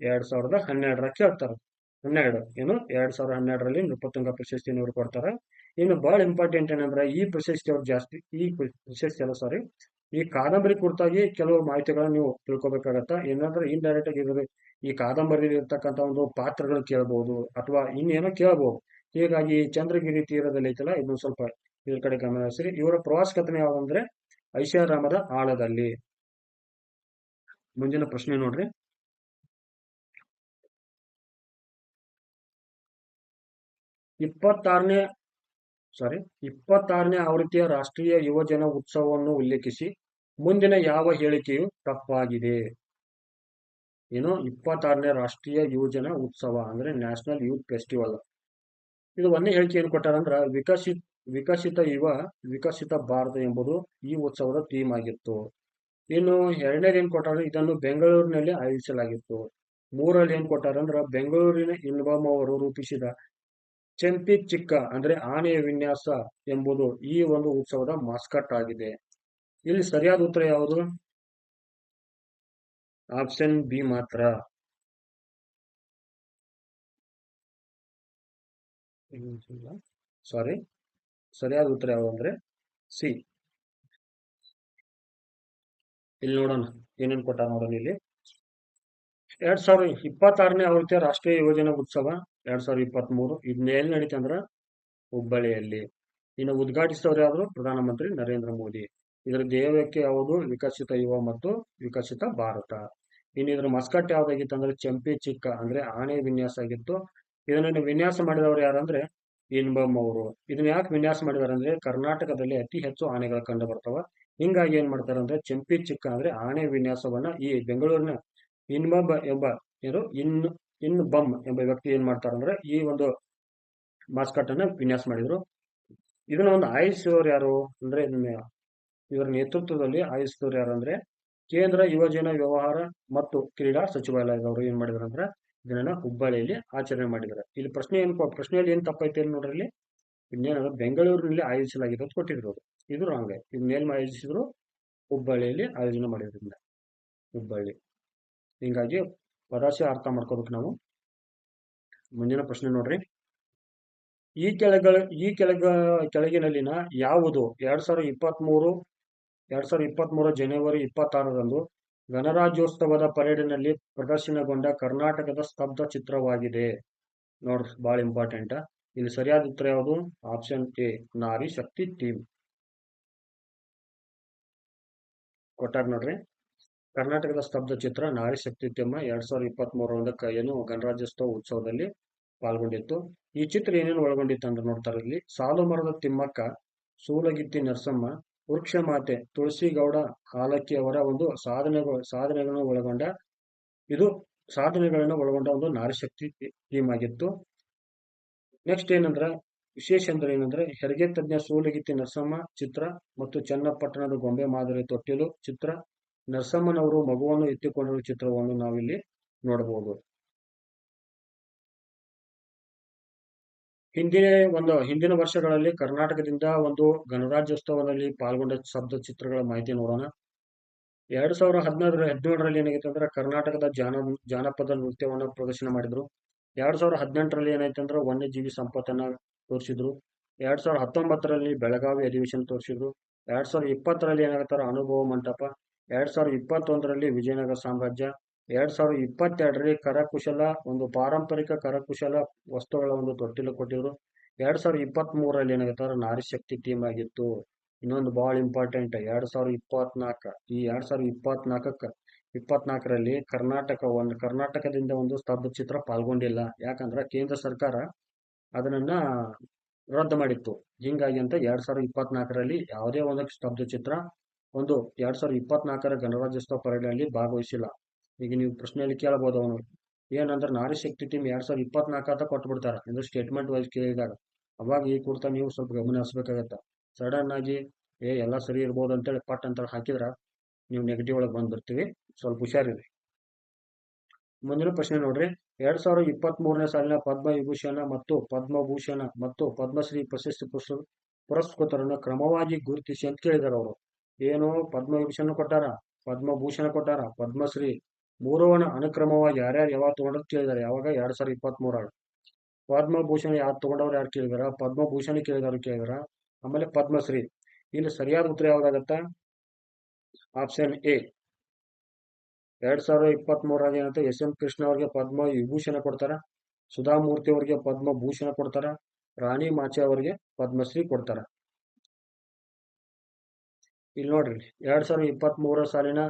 2012 ಕೇಳ್ತಾರೆ. 2012ರಲ್ಲಿ ನೃಪತುಂಗ ಪ್ರಶಸ್ತಿಯನ್ನು ಇವರು ಕೊಡ್ತಾರೆ. ಇನ್ನು ಬಹಳ ಇಂಪಾರ್ಟೆಂಟ್ ಏನಂದ್ರೆ ಈ ಪ್ರಶಸ್ತಿ ಅವ್ರು ಈ ಕಾದಂಬರಿ ಕುರಿತಾಗಿ ಕೆಲವು ಮಾಹಿತಿಗಳನ್ನ ನೀವು ತಿಳ್ಕೊಬೇಕಾಗತ್ತ. ಏನಂದ್ರೆ ಇಂಡೈರೆಕ್ಟ್ ಆಗಿ ಈ ಕಾದಂಬರಿ ಇರ್ತಕ್ಕಂಥ ಒಂದು ಪಾತ್ರಗಳು ಕೇಳಬಹುದು ಅಥವಾ ಇನ್ನೇನೋ ಕೇಳಬಹುದು. ಹೀಗಾಗಿ ಚಂದ್ರಗಿರಿ ತೀರದಲ್ಲಿ ಐತಲ್ಲ, ಇದನ್ನು ಸ್ವಲ್ಪ ಇದ್ರ ಕಡೆ ಗಮನ ಹರಿಸಿರಿ. ಇವರ ಪ್ರವಾಸ ಕಥನ ಯಾವಂದ್ರೆ ಐಷಾರಾಮದ ಆಳದಲ್ಲಿ. ಮುಂದಿನ ಪ್ರಶ್ನೆ ನೋಡ್ರಿ. 26ನೇ ಆವೃತ್ತಿಯ ರಾಷ್ಟ್ರೀಯ ಯುವಜನ ಉತ್ಸವವನ್ನು ಉಲ್ಲೇಖಿಸಿ ಮುಂದಿನ ಯಾವ ಹೇಳಿಕೆಯು ತಪ್ಪಾಗಿದೆ? 26ನೇ ರಾಷ್ಟ್ರೀಯ ಯುವಜನ ಉತ್ಸವ ಅಂದ್ರೆ ನ್ಯಾಷನಲ್ ಯೂತ್ ಫೆಸ್ಟಿವಲ್. ಇದು ಒಂದೇ ಹೇಳಿಕೆ ಏನು ಕೊಟ್ಟಾರಂದ್ರ ವಿಕಸಿತ ವಿಕಸಿತ ಭಾರತ ಎಂಬುದು ಈ ಉತ್ಸವದ ಥೀಮ್ ಆಗಿತ್ತು. ಇನ್ನು ಎರಡನೇದು ಏನ್ ಕೊಟ್ಟಾರ? ಇದನ್ನು ಬೆಂಗಳೂರಿನಲ್ಲಿ ಆಯೋಜಿಸಲಾಗಿತ್ತು. 3ರಲ್ಲಿ ಏನ್ ಕೊಟ್ಟಾರಂದ್ರ ಬೆಂಗಳೂರಿನ ಇನ್ಬಾಮ್ ಅವರು ರೂಪಿಸಿದ ಚೆಂಪಿ ಚಿಕ್ಕ ಅಂದ್ರೆ ಆನೆಯ ವಿನ್ಯಾಸ ಎಂಬುದು ಈ ಒಂದು ಉತ್ಸವದ ಮಾಸ್ಕಟ್ ಆಗಿದೆ. ಇಲ್ಲಿ ಸರಿಯಾದ ಉತ್ತರ ಯಾವುದು? ಆಪ್ಷನ್ ಬಿ ಮಾತ್ರ. ಸರಿಯಾದ ಉತ್ತರ ಯಾವುದು ಅಂದ್ರೆ ಸಿ. ಇಲ್ಲಿ ನೋಡೋಣ ಏನೇನ್ ಕೊಟ್ಟ ನೋಡೋಣ. ಇಲ್ಲಿ 2026ನೇ ಆವೃತ್ತಿಯ ರಾಷ್ಟ್ರೀಯ ಯುವಜನ ಉತ್ಸವ 2023 ಇದನ್ನ ಎಲ್ಲಿ ನಡೀತಾ ಅಂದ್ರ ಹುಬ್ಬಳ್ಳಿಯಲ್ಲಿ. ಇನ್ನು ಉದ್ಘಾಟಿಸಿದವರು ಯಾರು? ಪ್ರಧಾನಮಂತ್ರಿ ನರೇಂದ್ರ ಮೋದಿ. ಇದರ ಧ್ಯೇಯಕ್ಕೆ ಯಾವುದು? ವಿಕಸಿತ ಯುವ ಮತ್ತು ವಿಕಸಿತ ಭಾರತ. ಇನ್ನು ಇದರ ಮಸ್ಕಟ್ ಯಾವ್ದಾಗಿತ್ತು ಅಂದ್ರೆ ಚೆಂಪಿ ಚಿಕ್ಕ ಅಂದ್ರೆ ಆನೆ ವಿನ್ಯಾಸ ಆಗಿತ್ತು. ಇದನ್ನ ವಿನ್ಯಾಸ ಮಾಡಿದವರು ಯಾರಂದ್ರೆ ಇನ್ಬಮ್ ಅವರು. ಇದನ್ನ ಯಾಕೆ ವಿನ್ಯಾಸ ಮಾಡಿದಾರೆ ಅಂದ್ರೆ ಕರ್ನಾಟಕದಲ್ಲಿ ಅತಿ ಹೆಚ್ಚು ಆನೆಗಳು ಕಂಡು ಬರ್ತಾವ. ಹಿಂಗಾಗಿ ಏನ್ ಮಾಡ್ತಾರೆ ಅಂದ್ರೆ ಚೆಂಪಿ ಚಿಕ್ಕ ಅಂದ್ರೆ ಆನೆ ವಿನ್ಯಾಸವನ್ನ ಈ ಬೆಂಗಳೂರಿನ ಇನ್ಬಮ್ ಎಂಬ ವ್ಯಕ್ತಿ ಏನ್ ಮಾಡ್ತಾರಂದ್ರೆ ಈ ಒಂದು ಮಾಸ್ಕಟ್ ಅನ್ನ ವಿನ್ಯಾಸ ಮಾಡಿದ್ರು. ಇದನ್ನ ಒಂದು ಆಯೋಜಿಸಿದವರು ಯಾರು ಅಂದ್ರೆ ಇವರ ನೇತೃತ್ವದಲ್ಲಿ ಆಯೋಜಿಸಿದವರು ಯಾರು ಅಂದ್ರೆ ಕೇಂದ್ರ ಯುವಜನ ವ್ಯವಹಾರ ಮತ್ತು ಕ್ರೀಡಾ ಸಚಿವಾಲಯದವರು ಏನ್ ಮಾಡಿದಾರೆ ಅಂದ್ರೆ ಇದನ್ನ ಹುಬ್ಬಳ್ಳಿಯಲ್ಲಿ ಆಚರಣೆ ಮಾಡಿದ್ದಾರೆ. ಇಲ್ಲಿ ಪ್ರಶ್ನೆಯಲ್ಲಿ ಏನ್ ತಪ್ಪೈತೆ ನೋಡ್ರಿ, ಇಲ್ಲಿ ಇನ್ನೇನಾದ್ರು ಬೆಂಗಳೂರಿನಲ್ಲಿ ಆಯೋಜಿಸಲಾಗಿದೆ ಅಂತ ಕೊಟ್ಟಿದ್ರು, ಇದು ರಾಂಗ್. ಇದನ್ನ ಎಲ್ಲಿ ಆಯೋಜಿಸಿದ್ರು? ಹುಬ್ಬಳ್ಳಿಯಲ್ಲಿ ಆಯೋಜನೆ ಮಾಡಿದ್ರಿಂದ ಹುಬ್ಬಳ್ಳಿ. ಹಿಂಗಾಗಿ ಪದಾಶಯ ಅರ್ಥ ಮಾಡ್ಕೋಬೇಕು ನಾವು. ಮುಂದಿನ ಪ್ರಶ್ನೆ ನೋಡ್ರಿ, ಈ ಕೆಳಗಿನಲ್ಲಿನ ಯಾವುದು 2023 ಜನವರಿ 26ರಂದು ಗಣರಾಜ್ಯೋತ್ಸವದ ಪರೇಡ್ನಲ್ಲಿ ಪ್ರದರ್ಶನಗೊಂಡ ಕರ್ನಾಟಕದ ಸ್ತಬ್ಧ ಚಿತ್ರವಾಗಿದೆ? ನೋಡ್ರಿ, ಬಹಳ ಇಂಪಾರ್ಟೆಂಟ್. ಇಲ್ಲಿ ಸರಿಯಾದ ಉತ್ತರ ಯಾವುದು? Option A, Nari Shakti team. ಕೊಟ್ಟಾರ ನೋಡ್ರಿ, ಕರ್ನಾಟಕದ ಸ್ತಬ್ಧ ಚಿತ್ರ ನಾರಿ ಶಕ್ತಿ ಟೀಮ್ 2023 ಏನು ಗಣರಾಜ್ಯೋತ್ಸವ ಉತ್ಸವದಲ್ಲಿ ಪಾಲ್ಗೊಂಡಿತ್ತು. ಈ ಚಿತ್ರ ಏನೇನು ಒಳಗೊಂಡಿತ್ತು ಅಂದ್ರೆ ನೋಡ್ತಾರೆ ಇಲ್ಲಿ, ಸಾಲು ಮರದ ತಿಮ್ಮಕ್ಕ, ಸೂಲಗಿತ್ತಿ ನರಸಮ್ಮ, ವೃಕ್ಷ ಮಾತೆ ತುಳಸಿಗೌಡ ಹಾಲಕ್ಕಿ ಅವರ ಒಂದು ಸಾಧನೆಗಳನ್ನು ಒಳಗೊಂಡ ಒಂದು ನಾರಿಶಕ್ತಿ ಟೀಮ್ ಆಗಿತ್ತು. ನೆಕ್ಸ್ಟ್ ಏನಂದ್ರೆ ವಿಶೇಷ ಅಂದ್ರೆ ಏನಂದ್ರೆ ಹೆರಿಗೆ ತಜ್ಞ ಸೂಲಗಿತ್ತಿ ನರಸಮ್ಮ ಚಿತ್ರ ಮತ್ತು ಚನ್ನಪಟ್ಟಣದ ಗೊಂಬೆ ಮಾದರಿ ತೊಟ್ಟಿಲು ಚಿತ್ರ, ನರಸಮ್ಮನವರು ಮಗುವನ್ನು ಎತ್ತಿಕೊಂಡಿರುವ ಚಿತ್ರವನ್ನು ನಾವಿಲ್ಲಿ ನೋಡಬಹುದು. ಹಿಂದಿನ ವರ್ಷಗಳಲ್ಲಿ ಕರ್ನಾಟಕದಿಂದ ಒಂದು ಗಣರಾಜ್ಯೋತ್ಸವದಲ್ಲಿ ಪಾಲ್ಗೊಂಡ ಸ್ತಬ್ಧ ಚಿತ್ರಗಳ ಮಾಹಿತಿ ನೋಡೋಣ. 2017ರಲ್ಲಿ ಏನಾಗಿತ್ತು ಅಂದ್ರೆ ಕರ್ನಾಟಕದ ಜಾನಪದ ನೃತ್ಯವನ್ನು ಪ್ರದರ್ಶನ ಮಾಡಿದ್ರು. 2018ರಲ್ಲಿ ಏನಾಯ್ತು ಅಂದ್ರೆ ವನ್ಯಜೀವಿ ಸಂಪತ್ತನ್ನ ತೋರಿಸಿದ್ರು. 2019ರಲ್ಲಿ ಬೆಳಗಾವಿ ಅಧಿವೇಶನ ತೋರಿಸಿದ್ರು. 2020ರಲ್ಲಿ ಏನಾಗುತ್ತಾರ ಅನುಭವ ಮಂಟಪ. 2021ರಲ್ಲಿ ವಿಜಯನಗರ ಸಾಮ್ರಾಜ್ಯ. 2022ರಲ್ಲಿ ಕರಕುಶಲ ಒಂದು ಪಾರಂಪರಿಕ ಕರಕುಶಲ ವಸ್ತುಗಳ ಒಂದು ತೊಟ್ಟಿಲು ಕೊಟ್ಟಿದ್ರು. 2023ರಲ್ಲಿ ಏನಾಗುತ್ತಾರ ನಾರಿಶಕ್ತಿ ಟೀಮ್ ಆಗಿತ್ತು. ಇನ್ನೊಂದು ಬಹಳ ಇಂಪಾರ್ಟೆಂಟ್, 2024 ಈ 2024ರಲ್ಲಿ ಕರ್ನಾಟಕದಿಂದ ಒಂದು ಸ್ತಬ್ಧ ಚಿತ್ರ ಪಾಲ್ಗೊಂಡಿಲ್ಲ. ಯಾಕಂದ್ರೆ ಕೇಂದ್ರ ಸರ್ಕಾರ ಅದನ್ನ ರದ್ದು ಮಾಡಿತ್ತು. ಹಿಂಗಾಗಿ ಅಂತ 2024ರಲ್ಲಿ ಯಾವುದೇ ಒಂದು ಸ್ತಬ್ಧ ಚಿತ್ರ ಒಂದು 2024ರ ಗಣರಾಜ್ಯೋತ್ಸವ ಪರೇಡ್ನಲ್ಲಿ ಭಾಗವಹಿಸಿಲ್ಲ. ಈಗ ನೀವು ಪ್ರಶ್ನೆಯಲ್ಲಿ ಕೇಳಬಹುದು, ಅವನು ಏನಂದ್ರೆ ನಾರಿಶಕ್ತಿ ಟೀಮ್ 2024 ಅಂತ ಕೊಟ್ಬಿಡ್ತಾರ ಅಂದ್ರೆ ಸ್ಟೇಟ್ಮೆಂಟ್ ವೈಸ್ ಕೇಳಿದಾಗ. ಅವಾಗ ಈ ಕುರಿತ ನೀವು ಸ್ವಲ್ಪ ಗಮನ ಹರಿಸಬೇಕಾಗತ್ತ. ಸಡನ್ ಆಗಿ ಎಲ್ಲ ಸರಿ ಇರ್ಬೋದು ಅಂತೇಳಿ ಪಟ್ ಅಂತ ಹಾಕಿದ್ರ ನೀವು ನೆಗೆಟಿವ್ ಒಳಗೆ ಬಂದ್ಬಿಡ್ತೀವಿ. ಸ್ವಲ್ಪ ಹುಷಾರಿರಿ. ಮುಂದಿನ ಪ್ರಶ್ನೆ ನೋಡ್ರಿ, 2023ನೇ ಸಾಲಿನ ಪದ್ಮವಿಭೂಷಣ ಮತ್ತು ಪದ್ಮಭೂಷಣ ಮತ್ತು ಪದ್ಮಶ್ರೀ ಪ್ರಶಸ್ತಿ ಪುರಸ್ಕೃತರನ್ನು ಕ್ರಮವಾಗಿ ಗುರುತಿಸಿ ಅಂತ ಕೇಳಿದಾರೆ ಅವರು. ಏನು ಪದ್ಮವಿಭೂಷಣ ಕೊಟ್ಟಾರ, ಪದ್ಮಭೂಷಣ ಕೊಟ್ಟಾರ, ಪದ್ಮಶ್ರೀ ಮೂರವನ್ನ ಅನುಕ್ರಮವಾಗಿ ಯಾರ್ಯಾರು ಯಾವಾಗ ತಗೊಂಡ್ರು ಕೇಳಿದಾರೆ. ಯಾವಾಗ? 2023. ಪದ್ಮಭೂಷಣ ಯಾರು ತಗೊಂಡವ್ರು ಯಾರು ಕೇಳಿದಾರ, ಪದ್ಮಭೂಷಣ ಕೇಳಿದಾರ, ಆಮೇಲೆ ಪದ್ಮಶ್ರೀ. ಇಲ್ಲಿ ಸರಿಯಾದ ಉತ್ತರ ಯಾವ್ದಾಗತ್ತ? Option A. 2023 ಏನಂತ ಎಸ್.ಎಂ. ಕೃಷ್ಣ ಅವರಿಗೆ ಪದ್ಮ ವಿಭೂಷಣ ಕೊಡ್ತಾರ, ಸುಧಾಮೂರ್ತಿ ಅವರಿಗೆ ಪದ್ಮಭೂಷಣ ಕೊಡ್ತಾರ, ರಾಣಿ ಮಾಚೆ ಅವರಿಗೆ ಪದ್ಮಶ್ರೀ ಕೊಡ್ತಾರ. ಇಲ್ಲಿ ನೋಡ್ರಿ, 2023 ಸಾಲಿನ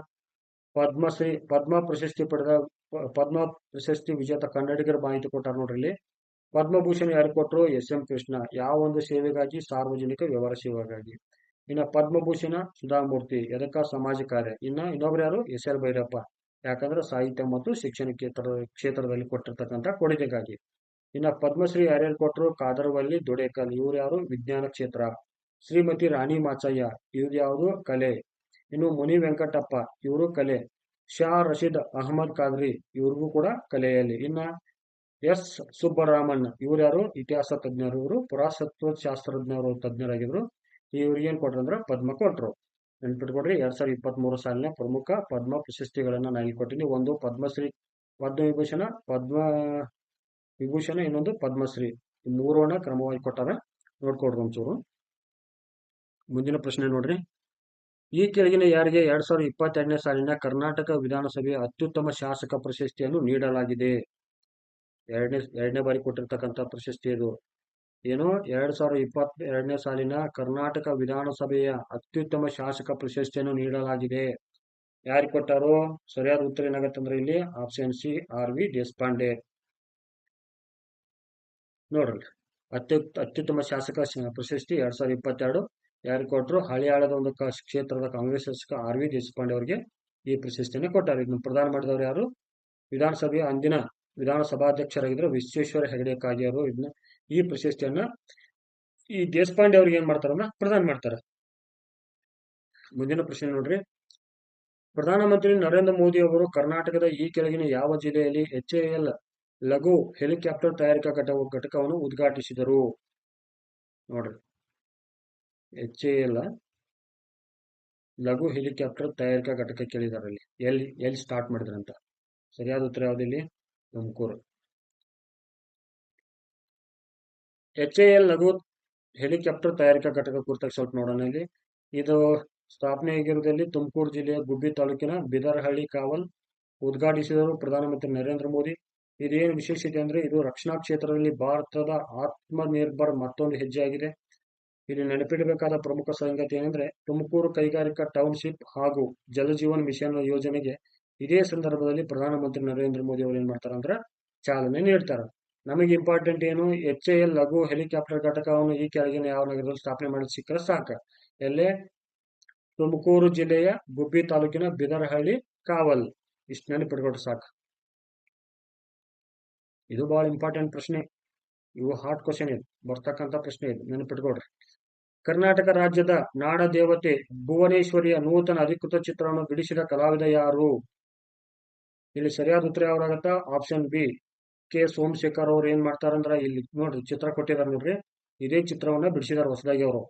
ಪದ್ಮ ಪ್ರಶಸ್ತಿ ಪಡೆದ ಪದ್ಮ ಪ್ರಶಸ್ತಿ ವಿಜೇತ ಕನ್ನಡಿಗರ ಮಾಹಿತಿ ಕೊಟ್ಟಾರ ನೋಡ್ರಿ. ಇಲ್ಲಿ ಪದ್ಮಭೂಷಣ ಯಾರು ಕೊಟ್ಟರು? ಎಸ್.ಎಂ. ಕೃಷ್ಣ. ಯಾವ ಒಂದು ಸೇವೆಗಾಗಿ? ಸಾರ್ವಜನಿಕ ವ್ಯವಹಾರ ಸೇವೆಗಾಗಿ. ಇನ್ನ ಪದ್ಮಭೂಷಣ ಸುಧಾಮೂರ್ತಿ, ಎದಕ್ಕ? ಸಮಾಜ ಕಾರ್ಯ. ಇನ್ನೊಬ್ರು ಯಾರು? ಎಸ್.ಎಲ್. ಭೈರಪ್ಪ, ಯಾಕಂದ್ರೆ ಸಾಹಿತ್ಯ ಮತ್ತು ಶಿಕ್ಷಣ ಕ್ಷೇತ್ರದಲ್ಲಿ ಕೊಟ್ಟಿರ್ತಕ್ಕಂಥ ಕೊಡುಗೆಗಾಗಿ. ಇನ್ನ ಪದ್ಮಶ್ರೀ ಯಾರ್ಯಾರು ಕೊಟ್ಟರು? ಕಾದರವಲ್ಲಿ ದೊಡೇಕಲ್, ಇವ್ರು ಯಾರು? ವಿಜ್ಞಾನ ಕ್ಷೇತ್ರ. ಶ್ರೀಮತಿ ರಾಣಿ ಮಾಚಯ್ಯ, ಇವ್ರು ಯಾವುದು? ಕಲೆ. ಇನ್ನು ಮುನಿ ವೆಂಕಟಪ್ಪ, ಇವರು ಕಲೆ. ಶಾ ರಶೀದ್ ಅಹಮದ್ ಖಾದ್ರಿ, ಇವ್ರಿಗೂ ಕೂಡ ಕಲೆಯಲ್ಲಿ. ಇನ್ನ ಎಸ್ ಸುಬ್ಬರಾಮನ್, ಇವ್ರು ಯಾರು? ಇತಿಹಾಸ ತಜ್ಞರು, ಇವರು ಪುರಾತತ್ವ ಶಾಸ್ತ್ರಜ್ಞರು, ತಜ್ಞರಾಗಿದ್ರು. ಇವ್ರಿಗೆ ಏನ್ ಕೊಟ್ರು ಅಂದ್ರೆ ಪದ್ಮ ಕೊಟ್ರು. ನೆನ್ಪಿಟ್ಕೊಡ್ರಿ, 2023 ಸಾಲಿನ ಪ್ರಮುಖ ಪದ್ಮ ಪ್ರಶಸ್ತಿಗಳನ್ನ ನಾನು ಕೊಟ್ಟಿನಿ. ಒಂದು ಪದ್ಮಶ್ರೀ, ಪದ್ಮವಿಭೂಷಣ, ಇನ್ನೊಂದು ಪದ್ಮಶ್ರೀ. ಈ ಮೂರನ್ನ ಕ್ರಮವಾಗಿ ಕೊಟ್ಟಾರ, ನೋಡ್ಕೊಡ್ರಿ ಒಂಚೂರು. ಮುಂದಿನ ಪ್ರಶ್ನೆ ನೋಡ್ರಿ, ಈ ಕೆಳಗಿನ ಯಾರಿಗೆ 2022ನೇ ಸಾಲಿನ ಕರ್ನಾಟಕ ವಿಧಾನಸಭೆಯ ಅತ್ಯುತ್ತಮ ಶಾಸಕ ಪ್ರಶಸ್ತಿಯನ್ನು ನೀಡಲಾಗಿದೆ? ಎರಡನೇ ಬಾರಿ ಕೊಟ್ಟಿರ್ತಕ್ಕಂಥ ಪ್ರಶಸ್ತಿ ಇದು. ಏನು? 2022ನೇ ಸಾಲಿನ ಕರ್ನಾಟಕ ವಿಧಾನಸಭೆಯ ಅತ್ಯುತ್ತಮ ಶಾಸಕ ಪ್ರಶಸ್ತಿಯನ್ನು ನೀಡಲಾಗಿದೆ. ಯಾರು ಕೊಟ್ಟಾರೋ? ಸರಿಯಾದ ಉತ್ತರ ಏನಾಗತ್ತಂದ್ರೆ ಇಲ್ಲಿ ಆಪ್ಷನ್ ಸಿ, ಆರ್.ವಿ. ದೇಶಪಾಂಡೆ. ನೋಡ್ರಿ, ಅತ್ಯುತ್ತಮ ಶಾಸಕ ಪ್ರಶಸ್ತಿ 2022 ಯಾರು ಕೊಟ್ಟರು? ಹಳಿಯಾಳದ ಒಂದು ಕ್ಷೇತ್ರದ ಕಾಂಗ್ರೆಸ್ ಶಾಸಕ ಆರ್.ವಿ. ದೇಶಪಾಂಡೆ ಅವರಿಗೆ ಈ ಪ್ರಶಸ್ತಿಯನ್ನು ಕೊಟ್ಟಾರೆ. ಇದನ್ನು ಪ್ರದಾನ ಮಾಡಿದವರು ಯಾರು? ವಿಧಾನಸಭೆಯ ಅಂದಿನ ವಿಧಾನಸಭಾಧ್ಯಕ್ಷರಾಗಿದ್ದರು ವಿಶ್ವೇಶ್ವರ ಹೆಗಡೆ ಕಾಗೇರಿ ಅವರು ಈ ಪ್ರಶಸ್ತಿಯನ್ನ ಈ ದೇಶಪಾಂಡೆ ಅವ್ರಿಗೆ ಏನ್ ಮಾಡ್ತಾರನ್ನ ಪ್ರದಾನ ಮಾಡ್ತಾರೆ. ಮುಂದಿನ ಪ್ರಶ್ನೆ ನೋಡ್ರಿ. ಪ್ರಧಾನಮಂತ್ರಿ ನರೇಂದ್ರ ಮೋದಿ ಅವರು ಕರ್ನಾಟಕದ ಈ ಕೆಳಗಿನ ಯಾವ ಜಿಲ್ಲೆಯಲ್ಲಿ HAL ಲಘು ಹೆಲಿಕಾಪ್ಟರ್ ತಯಾರಿಕಾ ಘಟಕವನ್ನು ಉದ್ಘಾಟಿಸಿದರು? ನೋಡ್ರಿ, HAL ಲಘು ಹೆಲಿಕಾಪ್ಟರ್ ತಯಾರಿಕಾ ಘಟಕ ಕೇಳಿದಾರೆ. ಎಲ್ಲಿ ಸ್ಟಾರ್ಟ್ ಮಾಡಿದ್ರಂತ? ಸರಿಯಾದ ಉತ್ತರ ಯಾವ್ದಿಲ್ಲಿ? ತುಮಕೂರು. HAL ಲಘು ಹೆಲಿಕಾಪ್ಟರ್ ತಯಾರಿಕಾ ಘಟಕ ಕುರಿತಾಗಿ ಸ್ವಲ್ಪ ನೋಡೋಣ. ಇಲ್ಲಿ ಇದು ಸ್ಥಾಪನೆ ಆಗಿರುವುದಲ್ಲಿ ತುಮಕೂರು ಜಿಲ್ಲೆಯ ಗುಬ್ಬಿ ತಾಲೂಕಿನ ಬಿದರಹಳ್ಳಿ ಕಾವಲ್. ಉದ್ಘಾಟಿಸಿದರು ಪ್ರಧಾನಮಂತ್ರಿ ನರೇಂದ್ರ ಮೋದಿ. ಇದೇನು ವಿಶೇಷತೆ ಅಂದ್ರೆ ಇದು ರಕ್ಷಣಾ ಕ್ಷೇತ್ರದಲ್ಲಿ ಭಾರತದ ಆತ್ಮನಿರ್ಭರ್ ಮತ್ತೊಂದು ಹೆಜ್ಜೆ ಆಗಿದೆ. ಇಲ್ಲಿ ನೆನಪಿಡಬೇಕಾದ ಪ್ರಮುಖ ಸಂಗತಿ ಏನಂದ್ರೆ ತುಮಕೂರು ಕೈಗಾರಿಕಾ ಟೌನ್ಶಿಪ್ ಹಾಗೂ ಜಲಜೀವನ್ ಮಿಷನ್ ಯೋಜನೆಗೆ ಇದೇ ಸಂದರ್ಭದಲ್ಲಿ ಪ್ರಧಾನಮಂತ್ರಿ ನರೇಂದ್ರ ಮೋದಿ ಅವರು ಏನ್ ಮಾಡ್ತಾರ ಅಂದ್ರೆ ಚಾಲನೆ ನೀಡ್ತಾರೆ. ನಮಗೆ ಇಂಪಾರ್ಟೆಂಟ್ ಏನು? HAL ಲಘು ಹೆಲಿಕಾಪ್ಟರ್ ಘಟಕವನ್ನು ಈ ಕೆಳಗಿನ ಯಾವ ನಗರದಲ್ಲಿ ಸ್ಥಾಪನೆ ಮಾಡಿ ಸಿಕ್ಕರೆ ಸಾಕ? ಎಲ್ಲೇ? ತುಮಕೂರು ಜಿಲ್ಲೆಯ ಗುಬ್ಬಿ ತಾಲೂಕಿನ ಬಿದರಹಳ್ಳಿ ಕಾವಲ್. ಇಷ್ಟು ನೆನಪಿಟ್ಕೊಟ್ರೆ ಸಾಕು. ಇದು ಬಹಳ ಇಂಪಾರ್ಟೆಂಟ್ ಪ್ರಶ್ನೆ. ಇವು ಹಾರ್ಡ್ ಕ್ವಶನ್ ಇದು, ಬರ್ತಕ್ಕಂಥ ಪ್ರಶ್ನೆ ಇದು, ನೆನಪಿಟ್ಕೊಡ್ರಿ. ಕರ್ನಾಟಕ ರಾಜ್ಯದ ನಾಡ ದೇವತೆ ಭುವನೇಶ್ವರಿಯ ನೂತನ ಅಧಿಕೃತ ಚಿತ್ರವನ್ನು ಬಿಡಿಸಿದ ಕಲಾವಿದ ಯಾರು? ಇಲ್ಲಿ ಸರಿಯಾದ ಉತ್ತರ ಯಾವ್ದಾಗತ್ತ? ಆಪ್ಷನ್ ಬಿ, ಕೆ ಸೋಮಶೇಖರ್ ಅವ್ರು ಏನ್ ಮಾಡ್ತಾರಂದ್ರ ಇಲ್ಲಿ ನೋಡ್ರಿ ಚಿತ್ರ ಕೊಟ್ಟಿದಾರ ನೋಡ್ರಿ. ಇದೇ ಚಿತ್ರವನ್ನ ಬಿಡಿಸಿದಾರ ಹೊಸದಾಗಿ ಅವರು.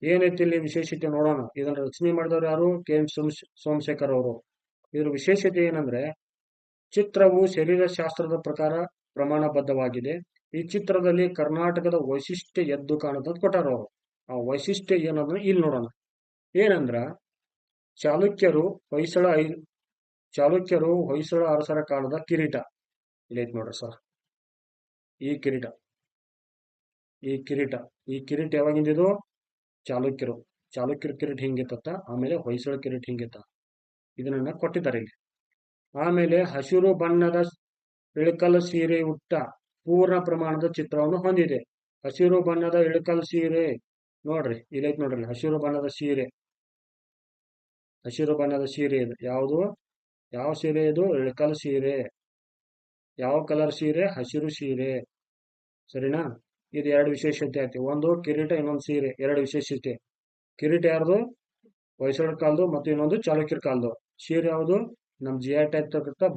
ಏನೈತಿ ಇಲ್ಲಿ ವಿಶೇಷತೆ ನೋಡೋಣ. ಇದನ್ನ ರಚನೆ ಮಾಡಿದವರು ಯಾರು? ಕೆ ಸೋಮಶೇಖರ್ ಅವರು. ಇದ್ರ ವಿಶೇಷತೆ ಏನಂದ್ರೆ ಚಿತ್ರವು ಶರೀರಶಾಸ್ತ್ರದ ಪ್ರಕಾರ ಪ್ರಮಾಣಬದ್ಧವಾಗಿದೆ. ಈ ಚಿತ್ರದಲ್ಲಿ ಕರ್ನಾಟಕದ ವೈಶಿಷ್ಟ್ಯ ಎದ್ದು ಕಾಣುತ್ತದೆ ಕೊಟ್ಟಾರ ಅವರು. ಆ ವೈಶಿಷ್ಟ್ಯ ಏನಂದ್ರೆ ಇಲ್ಲಿ ನೋಡೋಣ. ಏನಂದ್ರ ಚಾಲುಕ್ಯರು ಹೊಯ್ಸಳ ಅರಸರ ಕಾಲದ ಕಿರೀಟ ಇಲ್ಲೈತ್ ನೋಡ್ರಿ ಸರ್. ಈ ಕಿರೀಟ ಯಾವಾಗಿಂದಿದು? ಚಾಲುಕ್ಯರ ಕಿರೀಟ ಹಿಂಗಿತ್ತ, ಆಮೇಲೆ ಹೊಯ್ಸಳ ಕಿರೀಟ ಹಿಂಗಿತ್ತ. ಇದನ್ನ ಕೊಟ್ಟಿದ್ದಾರೆ ಇಲ್ಲಿ. ಆಮೇಲೆ ಹಸಿರು ಬಣ್ಣದ ಇಳಕಲ್ ಸೀರೆ ಉಟ್ಟ ಪೂರ್ಣ ಪ್ರಮಾಣದ ಚಿತ್ರವನ್ನು ಹೊಂದಿದೆ. ಹಸಿರು ಬಣ್ಣದ ಇಳಕಲ್ ಸೀರೆ ನೋಡ್ರಿ, ಇಲ್ಲೈತ್ ನೋಡ್ರಿ ಹಸಿರು ಬಣ್ಣದ ಸೀರೆ ಇದು ಯಾವುದು? ಯಾವ ಸೀರೆ ಇದು? ಇಳಕಲ್ ಸೀರೆ. ಯಾವ ಕಲರ್ ಸೀರೆ? ಹಸಿರು ಸೀರೆ. ಸರಿನಾ? ಇದು ಎರಡು ವಿಶೇಷತೆ ಆಯ್ತು. ಒಂದು ಕಿರೀಟ, ಇನ್ನೊಂದು ಸೀರೆ, ಎರಡು ವಿಶೇಷತೆ. ಕಿರೀಟ ಯಾರ್ದು? ಹೊಯ್ಸಳರ ಕಾಲದ್ದು, ಮತ್ತು ಇನ್ನೊಂದು ಚಾಲುಕ್ಯರ ಕಾಲದ್ದು. ಸೀರೆ ಯಾವುದು? ನಮ್ GI ಟ್ಯಾಗ್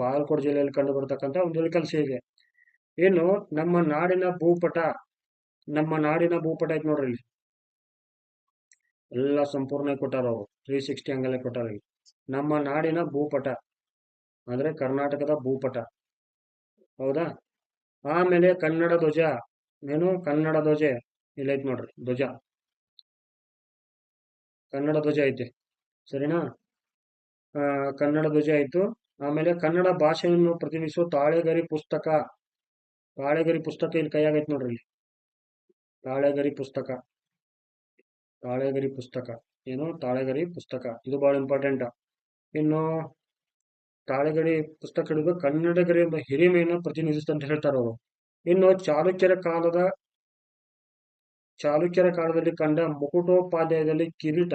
ಬಾಗಲಕೋಟೆ ಜಿಲ್ಲೆಯಲ್ಲಿ ಕಂಡು ಬರ್ತಕ್ಕಂಥ ಒಂದು ಇಳಕಲ್ ಸೀರೆ. ಇನ್ನು ನಮ್ಮ ನಾಡಿನ ಭೂಪಟ ಐತ್ ನೋಡ್ರಿ. ಇಲ್ಲಿ ಎಲ್ಲ ಸಂಪೂರ್ಣ ಕೊಟ್ಟಾರ ಅವರು, 360 ಅಂಗಲ್ ಕೊಟ್ಟಾರ. ನಮ್ಮ ನಾಡಿನ ಭೂಪಟ ಅಂದ್ರೆ ಕರ್ನಾಟಕದ ಭೂಪಟ, ಹೌದಾ? ಆಮೇಲೆ ಕನ್ನಡ ಧ್ವಜ. ಏನು? ಕನ್ನಡ ಧ್ವಜ ಇಲ್ಲೈತ್ ನೋಡ್ರಿ. ಕನ್ನಡ ಧ್ವಜ ಐತೆ. ಸರಿನಾ? ಕನ್ನಡ ಧ್ವಜ ಆಯ್ತು. ಆಮೇಲೆ ಕನ್ನಡ ಭಾಷೆಯನ್ನು ಪ್ರತಿನಿಧಿಸುವ ತಾಳೆಗರಿ ಪುಸ್ತಕ ಇಲ್ಲಿ ಕೈಯಾಗೈತೆ ನೋಡ್ರಿ. ಇಲ್ಲಿ ತಾಳೆಗರಿ ಪುಸ್ತಕ ಏನು? ತಾಳೆಗರಿ ಪುಸ್ತಕ, ಇದು ಬಹಳ ಇಂಪಾರ್ಟೆಂಟ್. ಇನ್ನು ತಾಳೆಗರಿ ಪುಸ್ತಕ ಹಿಡಿದು ಕನ್ನಡಗರಿ ಎಂಬ ಹಿರಿಮೆಯನ್ನು ಪ್ರತಿನಿಧಿಸುತ್ತೆ ಅಂತ ಹೇಳ್ತಾರೆ ಅವರು. ಇನ್ನು ಚಾಲುಕ್ಯರ ಕಾಲದಲ್ಲಿ ಕಂಡ ಮುಕುಟೋಪಾಧ್ಯಾಯದಲ್ಲಿ ಕಿರೀಟ,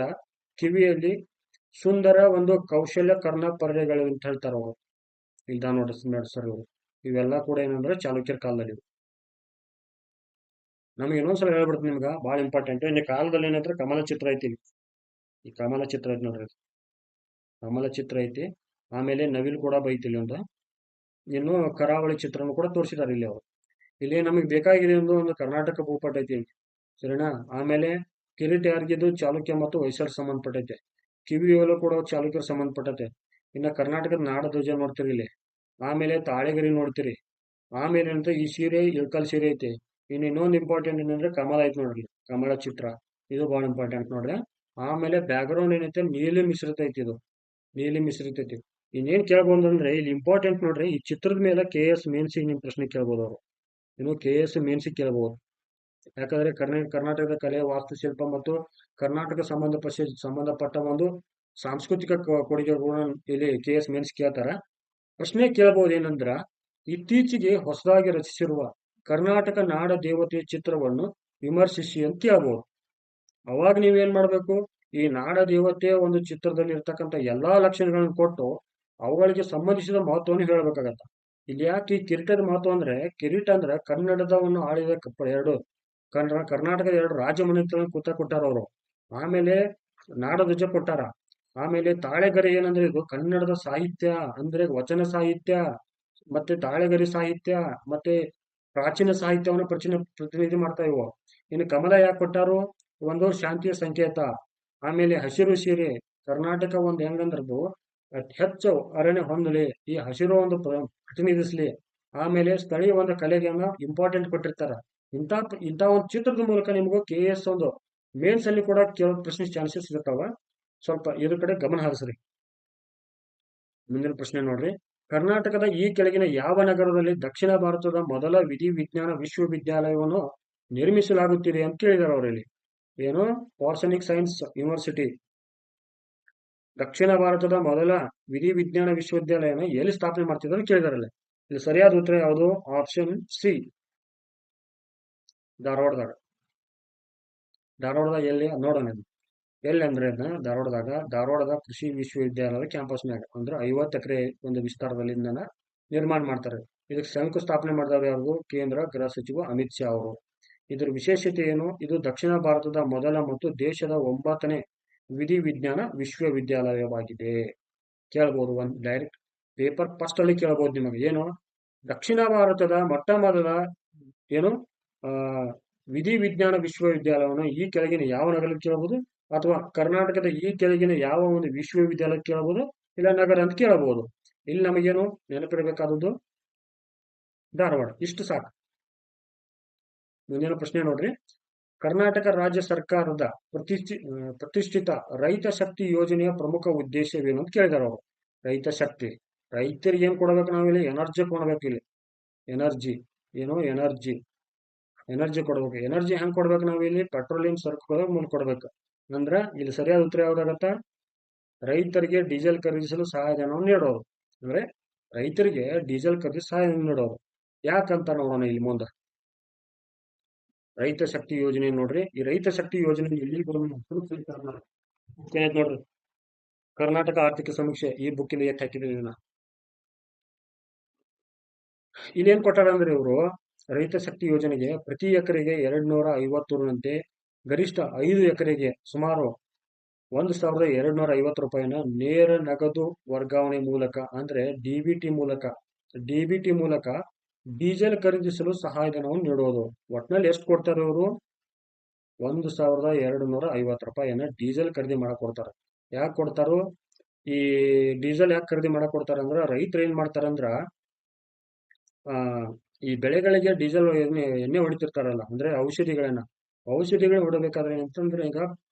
ಕಿವಿಯಲ್ಲಿ ಸುಂದರ ಒಂದು ಕೌಶಲ್ಯ ಕರ್ಣ ಪರದೆಗಳು ಅಂತ ಹೇಳ್ತಾರೆ ಅವರು. ಇಲ್ದ ನೋಡ್ಸರ್ ಇವರು. ಇವೆಲ್ಲ ಕೂಡ ಏನಂದ್ರೆ ಚಾಲುಕ್ಯರ ಕಾಲದಲ್ಲಿ. ನಮ್ಗೆ ಇನ್ನೊಂದ್ಸಲ ಹೇಳ್ಬಿಡ್ತೀನಿ ನಿಮ್ಗ, ಬಹಳ ಇಂಪಾರ್ಟೆಂಟ್. ಇನ್ನು ಕಾಲದಲ್ಲಿ ಏನಂದ್ರೆ ಕಮಲ ಚಿತ್ರ ಐತಿ. ಈ ಕಮಲ ಚಿತ್ರ ಐತಿ ನೋಡ್ರಿ. ಕಮಲ ಚಿತ್ರ ಐತಿ. ಆಮೇಲೆ ನವಿಲು ಕೂಡ ಬೈತಿಲ್ಲಿ ಒಂದು. ಇನ್ನು ಕರಾವಳಿ ಚಿತ್ರನು ಕೂಡ ತೋರಿಸಿದಾರೆ ಇಲ್ಲಿ ಅವರು. ಇಲ್ಲಿ ನಮಗೆ ಬೇಕಾಗಿದೆ ಒಂದು ಕರ್ನಾಟಕ ಭೂಪಟ ಐತಿ, ಸರಿನಾ? ಆಮೇಲೆ ಕಿರೀಟ ಯಾರಿಗಿದ್ದು? ಚಾಲುಕ್ಯ ಮತ್ತು ಹೊಯ್ಸಳ ಸಂಬಂಧಪಟ್ಟೈತೆ. ಕಿವಿಯಲ್ಲೂ ಕೂಡ ಚಾಲುಕ್ಯರ ಸಂಬಂಧಪಟ್ಟೈತೆ. ಇನ್ನ ಕರ್ನಾಟಕದ ನಾಡ ಧ್ವಜ ನೋಡ್ತೀರಿ ಇಲ್ಲಿ. ಆಮೇಲೆ ತಾಳೆಗರಿ ನೋಡ್ತೀರಿ. ಆಮೇಲೆ ಅಂತ ಈ ಸೀರೆ ಇಳಕಲ್ ಸೀರೆ ಐತೆ. ಇನ್ನೊಂದು ಇಂಪಾರ್ಟೆಂಟ್ ಏನಂದ್ರೆ ಕಮಲ ಐತೆ ನೋಡ್ರಿ, ಕಮಲ ಚಿತ್ರ. ಇದು ಬಹಳ ಇಂಪಾರ್ಟೆಂಟ್ ನೋಡ್ರಿ. ಆಮೇಲೆ ಬ್ಯಾಕ್ ಗ್ರೌಂಡ್ ಏನೈತೆ? ನೀಲಿ ಮಿಶ್ರಿತ ಐತಿ. ಇದು ನೀಲಿ ಮಿಶ್ರಿತ ಐತಿ. ಇನ್ನೇನ್ ಕೇಳ್ಬೋದು ಅಂದ್ರೆ ಇಲ್ಲಿ ಇಂಪಾರ್ಟೆಂಟ್ ನೋಡ್ರಿ, ಈ ಚಿತ್ರದ ಮೇಲೆ KS ಮೇನ್ಸಿಗೆ ನಿಮ್ ಪ್ರಶ್ನೆ ಕೇಳ್ಬೋದು ಅವರು. ಇನ್ನು KS ಮೇನ್ಸಿಗೆ ಕೇಳ್ಬೋದು. ಯಾಕಂದ್ರೆ ಕರ್ನಾಟಕದ ಕಲೆ, ವಾಸ್ತುಶಿಲ್ಪ ಮತ್ತು ಕರ್ನಾಟಕ ಸಂಬಂಧಪಟ್ಟ ಒಂದು ಸಾಂಸ್ಕೃತಿಕ ಕೊಡುಗೆಗಳು ಇಲ್ಲಿ KS ಮೇನ್ಸ್ ಕೇಳ್ತಾರ. ಪ್ರಶ್ನೆ ಕೇಳಬಹುದು ಏನಂದ್ರ, ಇತ್ತೀಚೆಗೆ ಹೊಸದಾಗಿ ರಚಿಸಿರುವ ಕರ್ನಾಟಕ ನಾಡ ದೇವತೆಯ ಚಿತ್ರವನ್ನು ವಿಮರ್ಶಿಸಿ ಅಂತ ಕೇಳಬಹುದು. ಅವಾಗ ನೀವೇನ್ ಮಾಡ್ಬೇಕು? ಈ ನಾಡ ದೇವತೆಯ ಒಂದು ಚಿತ್ರದಲ್ಲಿ ಇರ್ತಕ್ಕಂಥ ಎಲ್ಲಾ ಲಕ್ಷಣಗಳನ್ನು ಕೊಟ್ಟು ಅವುಗಳಿಗೆ ಸಂಬಂಧಿಸಿದ ಮಹತ್ವವನ್ನು ಹೇಳ್ಬೇಕಾಗತ್ತ. ಇಲ್ಲಿ ಯಾಕೆ ಈ ಕಿರೀಟದ ಮಹತ್ವ ಅಂದ್ರೆ, ಕಿರೀಟ ಅಂದ್ರೆ ಕನ್ನಡದವನ್ನು ಆಳಿದ ಎರಡು ಕರ್ನಾಟಕದ 2 ರಾಜ್ಯ ಮನೆತನ ಕೊಟ್ಟಾರ ಅವರು. ಆಮೇಲೆ ನಾಡಧ್ವಜ ಕೊಟ್ಟಾರ. ಆಮೇಲೆ ತಾಳೆಗರಿ ಏನಂದ್ರೆ ಇದು ಕನ್ನಡದ ಸಾಹಿತ್ಯ ಅಂದ್ರೆ ವಚನ ಸಾಹಿತ್ಯ ಮತ್ತೆ ತಾಳೆಗರಿ ಸಾಹಿತ್ಯ ಮತ್ತೆ ಪ್ರಾಚೀನ ಸಾಹಿತ್ಯವನ್ನು ಪ್ರತಿನಿಧಿ ಮಾಡ್ತಾ ಇವು. ಇನ್ನು ಕಮಲ ಯಾಕೆ ಕೊಟ್ಟಾರು? ಒಂದು ಶಾಂತಿಯ ಸಂಕೇತ. ಆಮೇಲೆ ಹಸಿರು ಸೀರೆ ಕರ್ನಾಟಕ ಒಂದು ಹೆಂಗಂದ್ರದ್ದು ಹೆಚ್ಚು ಅರಣ್ಯ ಹೊಂದಲಿ, ಈ ಹಸಿರು ಒಂದು ಪ್ರತಿನಿಧಿಸ್ಲಿ. ಆಮೇಲೆ ಸ್ಥಳೀಯ ಒಂದು ಕಲೆಗೆ ಇಂಪಾರ್ಟೆಂಟ್ ಕೊಟ್ಟಿರ್ತಾರ. ಇಂಥ ಇಂಥ ಒಂದು ಚಿತ್ರದ ಮೂಲಕ ನಿಮಗೂ KS ಒಂದು ಮೇನ್ಸ್ ಅಲ್ಲಿ ಕೂಡ ಕೇಳೋ ಪ್ರಶ್ನೆ ಚಾನ್ಸಸ್ ಇರ್ತಾವ. ಸ್ವಲ್ಪ ಇದ್ರ ಕಡೆ ಗಮನ ಹರಿಸ್ರಿ. ಮುಂದಿನ ಪ್ರಶ್ನೆ ನೋಡ್ರಿ. ಕರ್ನಾಟಕದ ಈ ಕೆಳಗಿನ ಯಾವ ನಗರದಲ್ಲಿ ದಕ್ಷಿಣ ಭಾರತದ ಮೊದಲ ವಿಧಿವಿಜ್ಞಾನ ವಿಶ್ವವಿದ್ಯಾಲಯವನ್ನು ನಿರ್ಮಿಸಲಾಗುತ್ತಿದೆ ಅಂತ ಕೇಳಿದಾರೆ ಅವರಲ್ಲಿ. ಏನು? Polytechnic science university. ದಕ್ಷಿಣ ಭಾರತದ ಮೊದಲ ವಿಧಿವಿಜ್ಞಾನ ವಿಶ್ವವಿದ್ಯಾಲಯನ ಎಲ್ಲಿ ಸ್ಥಾಪನೆ ಮಾಡ್ತಿದ್ದಾರೆ ಕೇಳಿದಾರಲ್ಲ. ಇಲ್ಲಿ ಸರಿಯಾದ ಉತ್ತರ ಯಾವುದು? ಆಪ್ಷನ್ ಸಿ, ಧಾರವಾಡದಾಗ. ಧಾರವಾಡದಾಗ ಎಲ್ಲಿ ನೋಡೋಣ. ಎಲ್ಲಿ ಅಂದ್ರೆ ಧಾರವಾಡದ ಕೃಷಿ ವಿಶ್ವವಿದ್ಯಾಲಯದ ಕ್ಯಾಂಪಸ್ನಾಗ ಅಂದ್ರೆ 50 ಎಕರೆ ಒಂದು ವಿಸ್ತಾರದಲ್ಲಿ ನಿರ್ಮಾಣ ಮಾಡ್ತಾರೆ. ಇದಕ್ಕೆ ಶಂಕುಸ್ಥಾಪನೆ ಮಾಡಿದವರು ಯಾರು? ಕೇಂದ್ರ ಗೃಹ ಸಚಿವ ಅಮಿತ್ ಶಾ ಅವರು. ಇದರ ವಿಶೇಷತೆ ಏನು? ಇದು ದಕ್ಷಿಣ ಭಾರತದ ಮೊದಲ ಮತ್ತು ದೇಶದ 9ನೇ ವಿಧಿವಿಜ್ಞಾನ ವಿಶ್ವವಿದ್ಯಾಲಯವಾಗಿದೆ. ಕೇಳಬಹುದು, ಒಂದು ಡೈರೆಕ್ಟ್ ಪೇಪರ್ ಫಸ್ಟ್ ಅಲ್ಲಿ ಕೇಳಬಹುದು ನಿಮಗೆ. ಏನು? ದಕ್ಷಿಣ ಭಾರತದ ಮೊಟ್ಟ ಮೊದಲ ಏನು ವಿಧಿವಿಜ್ಞಾನ ವಿಶ್ವವಿದ್ಯಾಲಯವನ್ನು ಈ ಕೆಳಗಿನ ಯಾವ ನಗರದಲ್ಲಿ ಕೇಳಬಹುದು, ಅಥವಾ ಕರ್ನಾಟಕದ ಈ ಕೆಳಗಿನ ಯಾವ ಒಂದು ವಿಶ್ವವಿದ್ಯಾಲಯ ಕೇಳಬಹುದು, ಇಲ್ಲ ನಗರ ಅಂತ ಕೇಳಬಹುದು. ಇಲ್ಲಿ ನಮಗೇನು ನೆನಪಿರಬೇಕಾದದ್ದು? ಧಾರವಾಡ. ಇಷ್ಟು ಸಾಕು. ಮುಂದಿನ ಪ್ರಶ್ನೆ ನೋಡ್ರಿ. ಕರ್ನಾಟಕ ರಾಜ್ಯ ಸರ್ಕಾರದ ಪ್ರತಿಷ್ಠಿತ ರೈತ ಶಕ್ತಿ ಯೋಜನೆಯ ಪ್ರಮುಖ ಉದ್ದೇಶವೇನು ಅಂತ ಕೇಳಿದಾರೆ ಅವರು. ರೈತ ಶಕ್ತಿ, ರೈತರಿಗೆ ಏನ್ ಕೊಡ್ಬೇಕು ನಾವಿಲ್ಲಿ? ಎನರ್ಜಿ ಕೊಡ್ಬೇಕು. ಇಲ್ಲಿ ಎನರ್ಜಿ ಏನು? ಎನರ್ಜಿ ಕೊಡ್ಬೇಕು. ಎನರ್ಜಿ ಹೆಂಗ್ ಕೊಡ್ಬೇಕು ನಾವಿಲ್ಲಿ? ಪೆಟ್ರೋಲಿಯಂ ಸರಕುಗಳ ಮೂಲಕ ಕೊಡ್ಬೇಕು. ಅಂದ್ರ ಇಲ್ಲಿ ಸರಿಯಾದ ಉತ್ತರ ಯಾವ್ದಾಗತ್ತ? ರೈತರಿಗೆ ಡೀಸೆಲ್ ಖರೀದಿಸಲು ಸಹಾಯಧನವನ್ನು ನೀಡೋರು. ಅಂದ್ರೆ ರೈತರಿಗೆ ಡೀಸೆಲ್ ಖರೀದಿಸಿ ಸಹಾಯಧನ ನೀಡೋರು. ಯಾಕಂತ ನೋಡೋಣ ಇಲ್ಲಿ ಮುಂದೆ. ರೈತ ಶಕ್ತಿ ಯೋಜನೆ ನೋಡ್ರಿ. ಈ ರೈತ ಶಕ್ತಿ ಯೋಜನೆ ಎಲ್ಲಿ ನೋಡ್ರಿ, ಕರ್ನಾಟಕ ಆರ್ಥಿಕ ಸಮೀಕ್ಷೆ ಈ ಬುಕ್ಕಿಂದ ಎತ್ತು ಹಾಕಿದ್ದೀನಿ. ಇಲ್ಲೇನ್ ಕೊಟ್ಟಾರ ಅಂದ್ರೆ ಇವರು ರೈತ ಶಕ್ತಿ ಯೋಜನೆಗೆ ಪ್ರತಿ ಎಕರೆಗೆ 250 ರಂತೆ ಗರಿಷ್ಠ 5 ಎಕರೆಗೆ ಸುಮಾರು 1250 ರೂಪಾಯಿನ ನೇರ ನಗದು ವರ್ಗಾವಣೆ ಮೂಲಕ ಅಂದ್ರೆ ಡಿಬಿಟಿ ಮೂಲಕ ಡೀಸೆಲ್ ಖರೀದಿಸಲು ಸಹಾಯಧನವನ್ನು ನೀಡೋದು. ಒಟ್ನಲ್ಲಿ ಎಷ್ಟು ಕೊಡ್ತಾರೆ ಇವರು? 1250 ರೂಪಾಯಿನ ಡೀಸೆಲ್ ಖರೀದಿ ಮಾಡಕ್ ಕೊಡ್ತಾರೆ. ಯಾಕೆ ಕೊಡ್ತಾರೋ? ಈ ಡೀಸೆಲ್ ಯಾಕೆ ಖರೀದಿ ಮಾಡಕ್ ಕೊಡ್ತಾರ ಅಂದ್ರ ರೈತರು ಏನ್ ಮಾಡ್ತಾರಂದ್ರ ಈ ಬೆಳೆಗಳಿಗೆ ಡೀಸೆಲ್ ಎಣ್ಣೆ ಹೊಡಿತಿರ್ತಾರಲ್ಲ, ಅಂದ್ರೆ ಔಷಧಿಗಳು ಹೊಡಬೇಕಾದ್ರೆ ಅಂತಂದ್ರೆ ಈಗ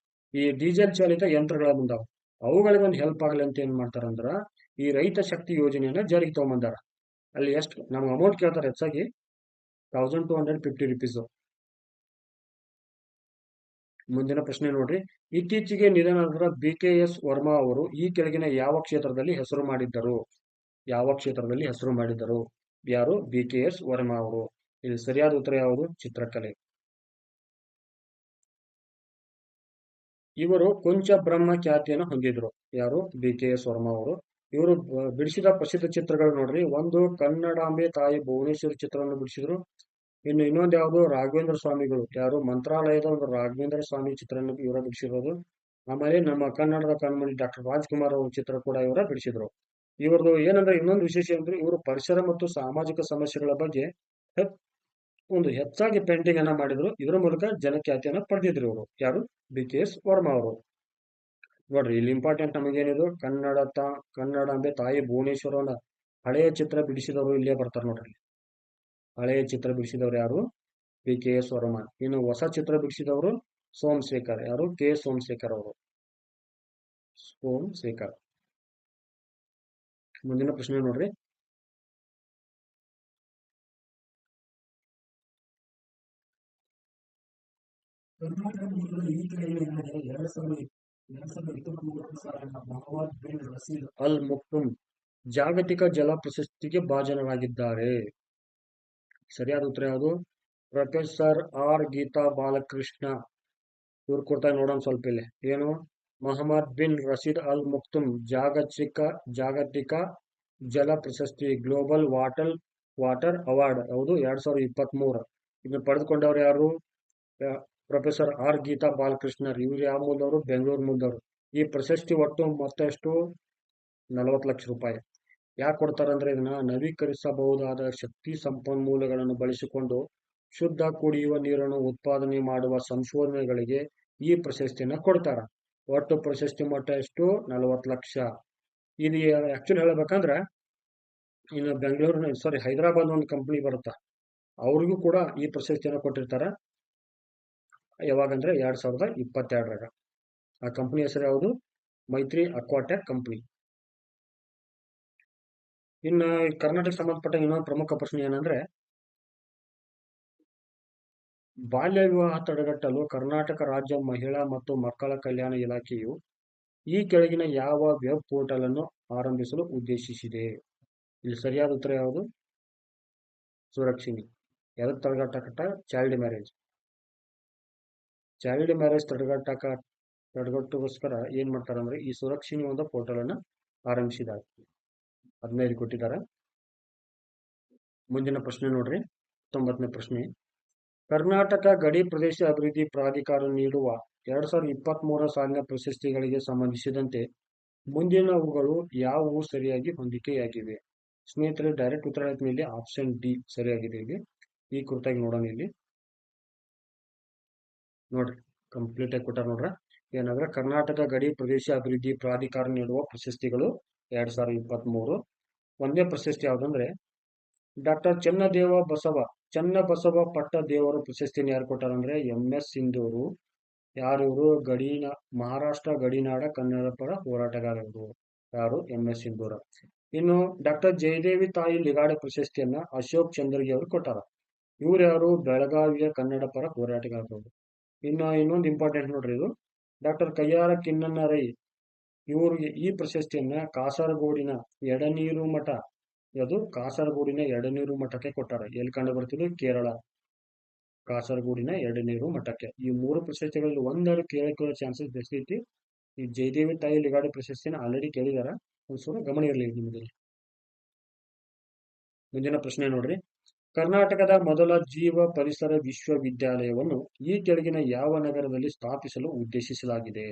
ಈ ಡೀಸೆಲ್ ಚಾಲಿತ ಯಂತ್ರಗಳ ಬಂದಾವ. ಅವುಗಳಿಗೆ ಒಂದು ಹೆಲ್ಪ್ ಆಗಲಿ ಅಂತ ಏನ್ ಮಾಡ್ತಾರಂದ್ರ ಈ ರೈತ ಶಕ್ತಿ ಯೋಜನೆಯನ್ನ ಜಾರಿಗೆ ತಗೊಂಬಂದಾರ. ಅಲ್ಲಿ ಎಷ್ಟು ನಮ್ಗೆ ಅಮೌಂಟ್ ಕೇಳ್ತಾರೆ? ಹೆಚ್ಚಾಗಿ 1250 ರೂಪೀಸ್. ಮುಂದಿನ ಪ್ರಶ್ನೆ ನೋಡ್ರಿ. ಇತ್ತೀಚೆಗೆ ನಿಧನರಾದ BKS ವರ್ಮಾ ಅವರು ಈ ಕೆಳಗಿನ ಯಾವ ಕ್ಷೇತ್ರದಲ್ಲಿ ಹೆಸರು ಮಾಡಿದ್ದರು? ಯಾರು? BKS ವರ್ಮಾ ಅವರು. ಇಲ್ಲಿ ಸರಿಯಾದ ಉತ್ತರ ಯಾವುದು? ಚಿತ್ರಕಲೆ. ಇವರು ಕೊಂಚ ಬ್ರಹ್ಮ ಖ್ಯಾತಿಯನ್ನು ಹೊಂದಿದ್ರು. ಯಾರು? BKS ವರ್ಮಾ ಅವರು. ಇವರು ಬಿಡಿಸಿದ ಪ್ರಸಿದ್ಧ ಚಿತ್ರಗಳು ನೋಡ್ರಿ. ಒಂದು ಕನ್ನಡಾಂಬೆ ತಾಯಿ ಭುವನೇಶ್ವರಿ ಚಿತ್ರವನ್ನು ಬಿಡಿಸಿದ್ರು. ಇನ್ನೊಂದು ಯಾವುದು? ರಾಘವೇಂದ್ರ ಸ್ವಾಮಿಗಳು. ಯಾರು? ಮಂತ್ರಾಲಯದ ಒಂದು ರಾಘವೇಂದ್ರ ಸ್ವಾಮಿ ಚಿತ್ರವನ್ನು ಇವರ ಬಿಡಿಸಿರೋದು. ಆಮೇಲೆ ನಮ್ಮ ಕನ್ನಡದ ಕಣ್ಮಣಿ ಡಾಕ್ಟರ್ ರಾಜ್ಕುಮಾರ್ ಅವ್ರ ಚಿತ್ರ ಕೂಡ ಇವರ ಬಿಡಿಸಿದ್ರು. ಇವ್ರದ್ದು ಏನಂದ್ರೆ ಇನ್ನೊಂದು ವಿಶೇಷ ಅಂದ್ರೆ ಇವರು ಪರಿಸರ ಮತ್ತು ಸಾಮಾಜಿಕ ಸಮಸ್ಯೆಗಳ ಬಗ್ಗೆ ಒಂದು ಹೆಚ್ಚಾಗಿ ಪೇಂಟಿಂಗ್ ಅನ್ನ ಮಾಡಿದ್ರು. ಇದರ ಮೂಲಕ ಜನಖ್ಯಾತಿಯನ್ನ ಪಡೆದಿದ್ರು ಇವರು. ಯಾರು? BKS ವರ್ಮಾ ಅವರು. ನೋಡ್ರಿ ಇಲ್ಲಿ ಇಂಪಾರ್ಟೆಂಟ್ ನಮಗೇನಿದು? ಕನ್ನಡಾಂಬೆ ತಾಯಿ ಭುವನೇಶ್ವರನ ಹಳೆಯ ಚಿತ್ರ ಬಿಡಿಸಿದವರು ಇಲ್ಲೇ ಬರ್ತಾರೆ ನೋಡ್ರಿ. ಹಳೆಯ ಚಿತ್ರ ಬಿಡಿಸಿದವರು ಯಾರು? BKS ವರ್ಮಾ. ಇನ್ನು ಹೊಸ ಚಿತ್ರ ಬಿಡಿಸಿದವರು ಸೋಮಶೇಖರ್. ಯಾರು? K. ಸೋಮಶೇಖರ್ ಅವರು. ಸೋಮಶೇಖರ್. ಮುಂದಿನ ಪ್ರಶ್ನೆ ನೋಡ್ರಿ. ಮೊಹಮ್ಮದ್ ಬಿನ್ ರಶೀದ್ ಅಲ್ ಮಕ್ತುಮ್ ಜಾಗತಿಕ ಜಲ ಪ್ರಶಸ್ತಿಗೆ ಭಾಜನರಾಗಿದ್ದಾರೆ. ಸರಿಯಾದ ಉತ್ತರ ಯಾವುದು? Professor R Geeta Balakrishna. ಇವ್ರು ಕೊಡ್ತಾರೆ ನೋಡೋಣ ಸ್ವಲ್ಪ ಇಲ್ಲಿ. ಏನು? ಮೊಹಮ್ಮದ್ ಬಿನ್ ರಶೀದ್ ಅಲ್ ಮಕ್ತುಮ್ ಜಾಗತಿಕ ಜಲ ಪ್ರಶಸ್ತಿ ಗ್ಲೋಬಲ್ ವಾಟರ್ ಅವಾರ್ಡ್ ಯಾವುದು 2023 ಇದನ್ನು ಪಡೆದುಕೊಂಡವರು ಯಾರು? ಪ್ರೊಫೆಸರ್ ಆರ್ ಗೀತಾ ಬಾಲಕೃಷ್ಣರ್, ಇವ್ರು ಯಾವ ಮೂಲದವರು? ಬೆಂಗಳೂರು ಮೂಲದವರು. ಈ ಪ್ರಶಸ್ತಿ ಒಟ್ಟು ಮೊತ್ತ ಎಷ್ಟು? 40 ಲಕ್ಷ ರೂಪಾಯಿ. ಯಾಕೆ ಕೊಡ್ತಾರಂದ್ರೆ ಇದನ್ನ ನವೀಕರಿಸಬಹುದಾದ ಶಕ್ತಿ ಸಂಪನ್ಮೂಲಗಳನ್ನು ಬಳಸಿಕೊಂಡು ಶುದ್ಧ ಕುಡಿಯುವ ನೀರನ್ನು ಉತ್ಪಾದನೆ ಮಾಡುವ ಸಂಶೋಧನೆಗಳಿಗೆ ಈ ಪ್ರಶಸ್ತಿಯನ್ನ ಕೊಡ್ತಾರ. ಒಟ್ಟು ಪ್ರಶಸ್ತಿ ಮೊತ್ತ ಎಷ್ಟು? 40 ಲಕ್ಷ. ಇದು ಆಕ್ಚುಲಿ ಹೇಳ್ಬೇಕಂದ್ರೆ ಇನ್ನು ಹೈದರಾಬಾದ್ ಒಂದು ಕಂಪನಿ ಬರುತ್ತಾ, ಅವ್ರಿಗೂ ಕೂಡ ಈ ಪ್ರಶಸ್ತಿಯನ್ನು ಕೊಟ್ಟಿರ್ತಾರ. ಯಾವಾಗಂದ್ರೆ 2022ರಾಗ. ಆ ಕಂಪನಿ ಹೆಸರು ಯಾವುದು? ಮೈತ್ರಿ ಅಕ್ವಾಟೆಕ್ ಕಂಪನಿ. ಇನ್ನು ಕರ್ನಾಟಕ ಸಂಬಂಧಪಟ್ಟ ಇನ್ನೊಂದು ಪ್ರಮುಖ ಪ್ರಶ್ನೆ ಏನಂದ್ರೆ, ಬಾಲ್ಯ ವಿವಾಹ ತಡೆಗಟ್ಟಲು ಕರ್ನಾಟಕ ರಾಜ್ಯ ಮಹಿಳಾ ಮತ್ತು ಮಕ್ಕಳ ಕಲ್ಯಾಣ ಇಲಾಖೆಯು ಈ ಕೆಳಗಿನ ಯಾವ ವೆಬ್ ಪೋರ್ಟಲ್ ಅನ್ನು ಆರಂಭಿಸಲು ಉದ್ದೇಶಿಸಿದೆ? ಇಲ್ಲಿ ಸರಿಯಾದ ಉತ್ತರ ಯಾವುದು? ಸುರಕ್ಷಿಣಿ. ಎದಕ್ಕೆ ತಡೆಗಟ್ಟಕಟ್ಟ? Child marriage. ಚೈಲ್ಡ್ ಮ್ಯಾರೇಜ್ ತಡೆಗಟ್ಟೋಸ್ಕರ ಏನ್ ಮಾಡ್ತಾರಂದ್ರೆ ಈ ಸುರಕ್ಷಿಣಿ ಒಂದು ಪೋರ್ಟಲ್ ಅನ್ನ ಆರಂಭಿಸಿದ್ದಾರೆ. 15 ಕೊಟ್ಟಿದ್ದಾರೆ. ಮುಂದಿನ ಪ್ರಶ್ನೆ ನೋಡ್ರಿ, 19ನೇ ಪ್ರಶ್ನೆ. ಕರ್ನಾಟಕ ಗಡಿ ಪ್ರದೇಶ ಅಭಿವೃದ್ಧಿ ಪ್ರಾಧಿಕಾರ ನೀಡುವ 2023 ಸಾಲಿನ ಪ್ರಶಸ್ತಿಗಳಿಗೆ ಸಂಬಂಧಿಸಿದಂತೆ ಮುಂದಿನವುಗಳು ಯಾವುವು ಸರಿಯಾಗಿ ಹೊಂದಿಕೆಯಾಗಿವೆ? ಸ್ನೇಹಿತರೆ, ಡೈರೆಕ್ಟ್ ಉತ್ತರ ಇಲ್ಲಿ ಆಪ್ಷನ್ ಡಿ ಸರಿಯಾಗಿದೆ. ಇಲ್ಲಿ ಈ ಕುರಿತಾಗಿ ನೋಡೋಣ. ಇಲ್ಲಿ ನೋಡ್ರಿ, ಕಂಪ್ಲೀಟ್ ಆಗಿ ಕೊಟ್ಟಾರ ನೋಡ್ರ. ಏನಂದ್ರೆ ಕರ್ನಾಟಕ ಗಡಿ ಪ್ರದೇಶ ಅಭಿವೃದ್ಧಿ ಪ್ರಾಧಿಕಾರ ನೀಡುವ ಪ್ರಶಸ್ತಿಗಳು 2023. ಒಂದೇ ಪ್ರಶಸ್ತಿ ಯಾವ್ದಂದ್ರೆ ಡಾಕ್ಟರ್ ಚನ್ನಬಸವ ಪಟ್ಟ ದೇವರು ಪ್ರಶಸ್ತಿಯನ್ನು ಯಾರು ಕೊಟ್ಟಾರಂದ್ರೆ MS ಸಿಂಧೂರು. ಯಾರಿವರು? ಮಹಾರಾಷ್ಟ್ರ ಗಡಿನಾಡ ಕನ್ನಡ ಪರ ಹೋರಾಟಗಾರರು. ಯಾರು? MS ಸಿಂಧೂರ. ಇನ್ನು ಡಾಕ್ಟರ್ ಜಯದೇವಿ ತಾಯಿ ಲಿಗಾಡೆ ಪ್ರಶಸ್ತಿಯನ್ನ ಅಶೋಕ್ ಚಂದ್ರಗಿ ಅವರು ಕೊಟ್ಟಾರ. ಇವ್ರು ಯಾರು? ಬೆಳಗಾವಿಯ ಕನ್ನಡ ಪರ ಹೋರಾಟಗಾರರು. ಇನ್ನೊಂದು ಇಂಪಾರ್ಟೆಂಟ್ ನೋಡ್ರಿ, ಇದು ಡಾಕ್ಟರ್ ಕಯ್ಯಾರ ಕಿನ್ನಣ್ಣ ರೈ. ಇವರಿಗೆ ಈ ಪ್ರಶಸ್ತಿಯನ್ನ ಕಾಸರಗೋಡಿನ ಎಡನೀರು ಮಠಕ್ಕೆ ಕೊಟ್ಟಾರ. ಎಲ್ಲಿ ಕಂಡು ಬರ್ತಿದ್ರು? ಕೇರಳ, ಕಾಸರಗೋಡಿನ ಎಡನೀರು ಮಠಕ್ಕೆ. ಈ 3 ಪ್ರಶಸ್ತಿಗಳಲ್ಲಿ ಒಂದಾರು ಕೇಳೋ ಚಾನ್ಸಸ್ ಜಾಸ್ತಿ ಐತಿ. ಈ ಜಯದೇವಿ ತಾಯಿ ಲಿಗಾಡೆ ಪ್ರಶಸ್ತಿನ ಆಲ್ರೆಡಿ ಕೇಳಿದಾರ, ಒಂದ್ಸಲ ಗಮನ ಇರಲಿ ನಿಮಗೆ. ಮುಂದಿನ ಪ್ರಶ್ನೆ ನೋಡ್ರಿ, ಕರ್ನಾಟಕದ ಮೊದಲ ಜೀವ ಪರಿಸರ ವಿಶ್ವವಿದ್ಯಾಲಯವನ್ನು ಈ ಕೆಳಗಿನ ಯಾವ ನಗರದಲ್ಲಿ ಸ್ಥಾಪಿಸಲು ಉದ್ದೇಶಿಸಲಾಗಿದೆ?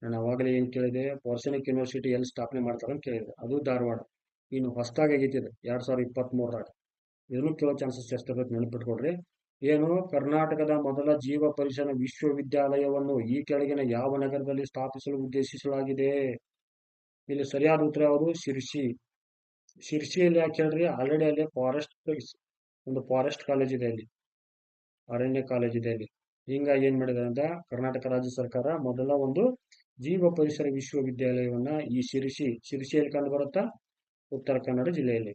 ನಾನು ಅವಾಗಲೇ ಏನ್ ಕೇಳಿದೆ, ಪಾಲಿಟೆಕ್ನಿಕ್ ಯೂನಿವರ್ಸಿಟಿ ಎಲ್ಲಿ ಸ್ಥಾಪನೆ ಮಾಡ್ತಾರ ಅಂತ ಕೇಳಿದೆ. ಅದು ಧಾರವಾಡ. ಇನ್ನು ಹೊಸದಾಗಿ ಆಗೈತಿದೆ 2023ರಾಗ. ಇದನ್ನು ಕೇಳೋ ಚಾನ್ಸಸ್ ಜಾಸ್ತಿ ಇರುತ್ತೆ, ನೆನಪಿಟ್ಕೊಡ್ರಿ. ಏನು? ಕರ್ನಾಟಕದ ಮೊದಲ ಜೀವ ಪರಿಸರ ವಿಶ್ವವಿದ್ಯಾಲಯವನ್ನು ಈ ಕೆಳಗಿನ ಯಾವ ನಗರದಲ್ಲಿ ಸ್ಥಾಪಿಸಲು ಉದ್ದೇಶಿಸಲಾಗಿದೆ? ಇಲ್ಲಿ ಸರಿಯಾದ ಉತ್ತರ ಯಾವುದು? ಶಿರ್ಸಿಯಲ್ಲಿ. ಯಾಕೆ ಹೇಳ್ರಿ? ಆಲ್ರೆಡಿ ಅಲ್ಲಿ ಫಾರೆಸ್ಟ್ ಕಾಲೇಜ್ ಇದೆ, ಅಲ್ಲಿ ಅರಣ್ಯ ಕಾಲೇಜ್ ಇದೆ ಅಲ್ಲಿ. ಹಿಂಗಾಗಿ ಏನ್ ಮಾಡಿದ್ದಾರೆ ಅಂತ ಕರ್ನಾಟಕ ರಾಜ್ಯ ಸರ್ಕಾರ ಮೊದಲ ಒಂದು ಜೀವ ಪರಿಸರ ವಿಶ್ವವಿದ್ಯಾಲಯವನ್ನ ಈ ಶಿರ್ಸಿಯಲ್ಲಿ ಕಂಡು ಬರುತ್ತಾ? ಉತ್ತರ ಕನ್ನಡ ಜಿಲ್ಲೆಯಲ್ಲಿ.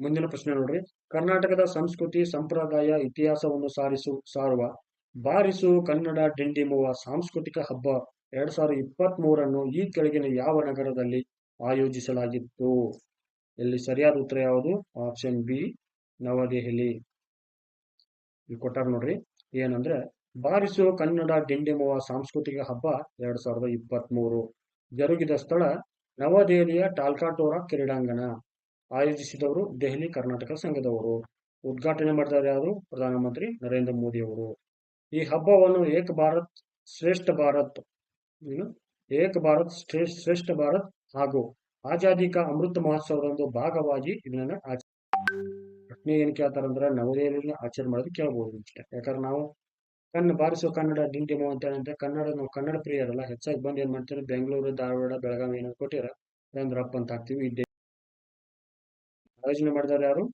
ಮುಂದಿನ ಪ್ರಶ್ನೆ ನೋಡ್ರಿ, ಕರ್ನಾಟಕದ ಸಂಸ್ಕೃತಿ ಸಂಪ್ರದಾಯ ಇತಿಹಾಸವನ್ನು ಸಾರುವ ಬಾರಿಸು ಕನ್ನಡ ಡಿಂಡಿಮುವ ಸಾಂಸ್ಕೃತಿಕ ಹಬ್ಬ 2023 ಈ ಕೆಳಗಿನ ಯಾವ ನಗರದಲ್ಲಿ ಆಯೋಜಿಸಲಾಗಿತ್ತು? ಇಲ್ಲಿ ಸರಿಯಾದ ಉತ್ತರ ಯಾವುದು? ಆಪ್ಷನ್ ಬಿ, ನವದೆಹಲಿ. ಇಲ್ಲಿ ಕೊಟ್ಟಾರ ನೋಡ್ರಿ, ಏನಂದ್ರೆ ಬಾರಿಸು ಕನ್ನಡ ಡಿಂಡಿಮುವ ಸಾಂಸ್ಕೃತಿಕ ಹಬ್ಬ 2023 ಜರುಗಿದ ಸ್ಥಳ ನವದೆಹಲಿಯ ಟಾಲ್ಕಾಟೋರಾ ಕ್ರೀಡಾಂಗಣ. ಆಯೋಜಿಸಿದವರು ದೆಹಲಿ ಕರ್ನಾಟಕ ಸಂಘದವರು. ಉದ್ಘಾಟನೆ ಮಾಡಿದವರು ಯಾರು? ಪ್ರಧಾನಮಂತ್ರಿ ನರೇಂದ್ರ ಮೋದಿ ಅವರು. ಈ ಹಬ್ಬವನ್ನು ಏಕ್ ಭಾರತ್ ಶ್ರೇಷ್ಠ ಭಾರತ್ ಹಾಗೂ ಆಜಾದಿ ಕಾ ಅಮೃತ ಮಹೋತ್ಸವದ ಭಾಗವಾಗಿ ಇದನ್ನ ಪ್ರಶ್ನೆ ಏನ್ ಕೇಳ್ತಾರಂದ್ರೆ ನವದೆಹಲಿಯಲ್ಲಿ ಆಚರಣೆ ಮಾಡೋದು ಕೇಳಬಹುದು ಅಷ್ಟೇ. ಯಾಕಂದ್ರೆ ನಾವು ಬಾರಿಸುವ ಕನ್ನಡ ಡಿಂಡಿಮು ಅಂತ ಹೇಳಿದ್ರೆ ನಾವು ಕನ್ನಡ ಪ್ರಿಯರಲ್ಲ, ಹೆಚ್ಚಾಗಿ ಬಂದು ಏನ್ ಮಾಡ್ತೀವಿ, ಬೆಂಗಳೂರು, ಧಾರವಾಡ, ಬೆಳಗಾವಿ ಏನಾದ್ರು ಕೊಟ್ಟಿರ ರಪ್ಪ ಅಂತ ಹಾಕ್ತಿವಿ. ಆಯೋಜನೆ ಮಾಡಿದವರು ಯಾರು?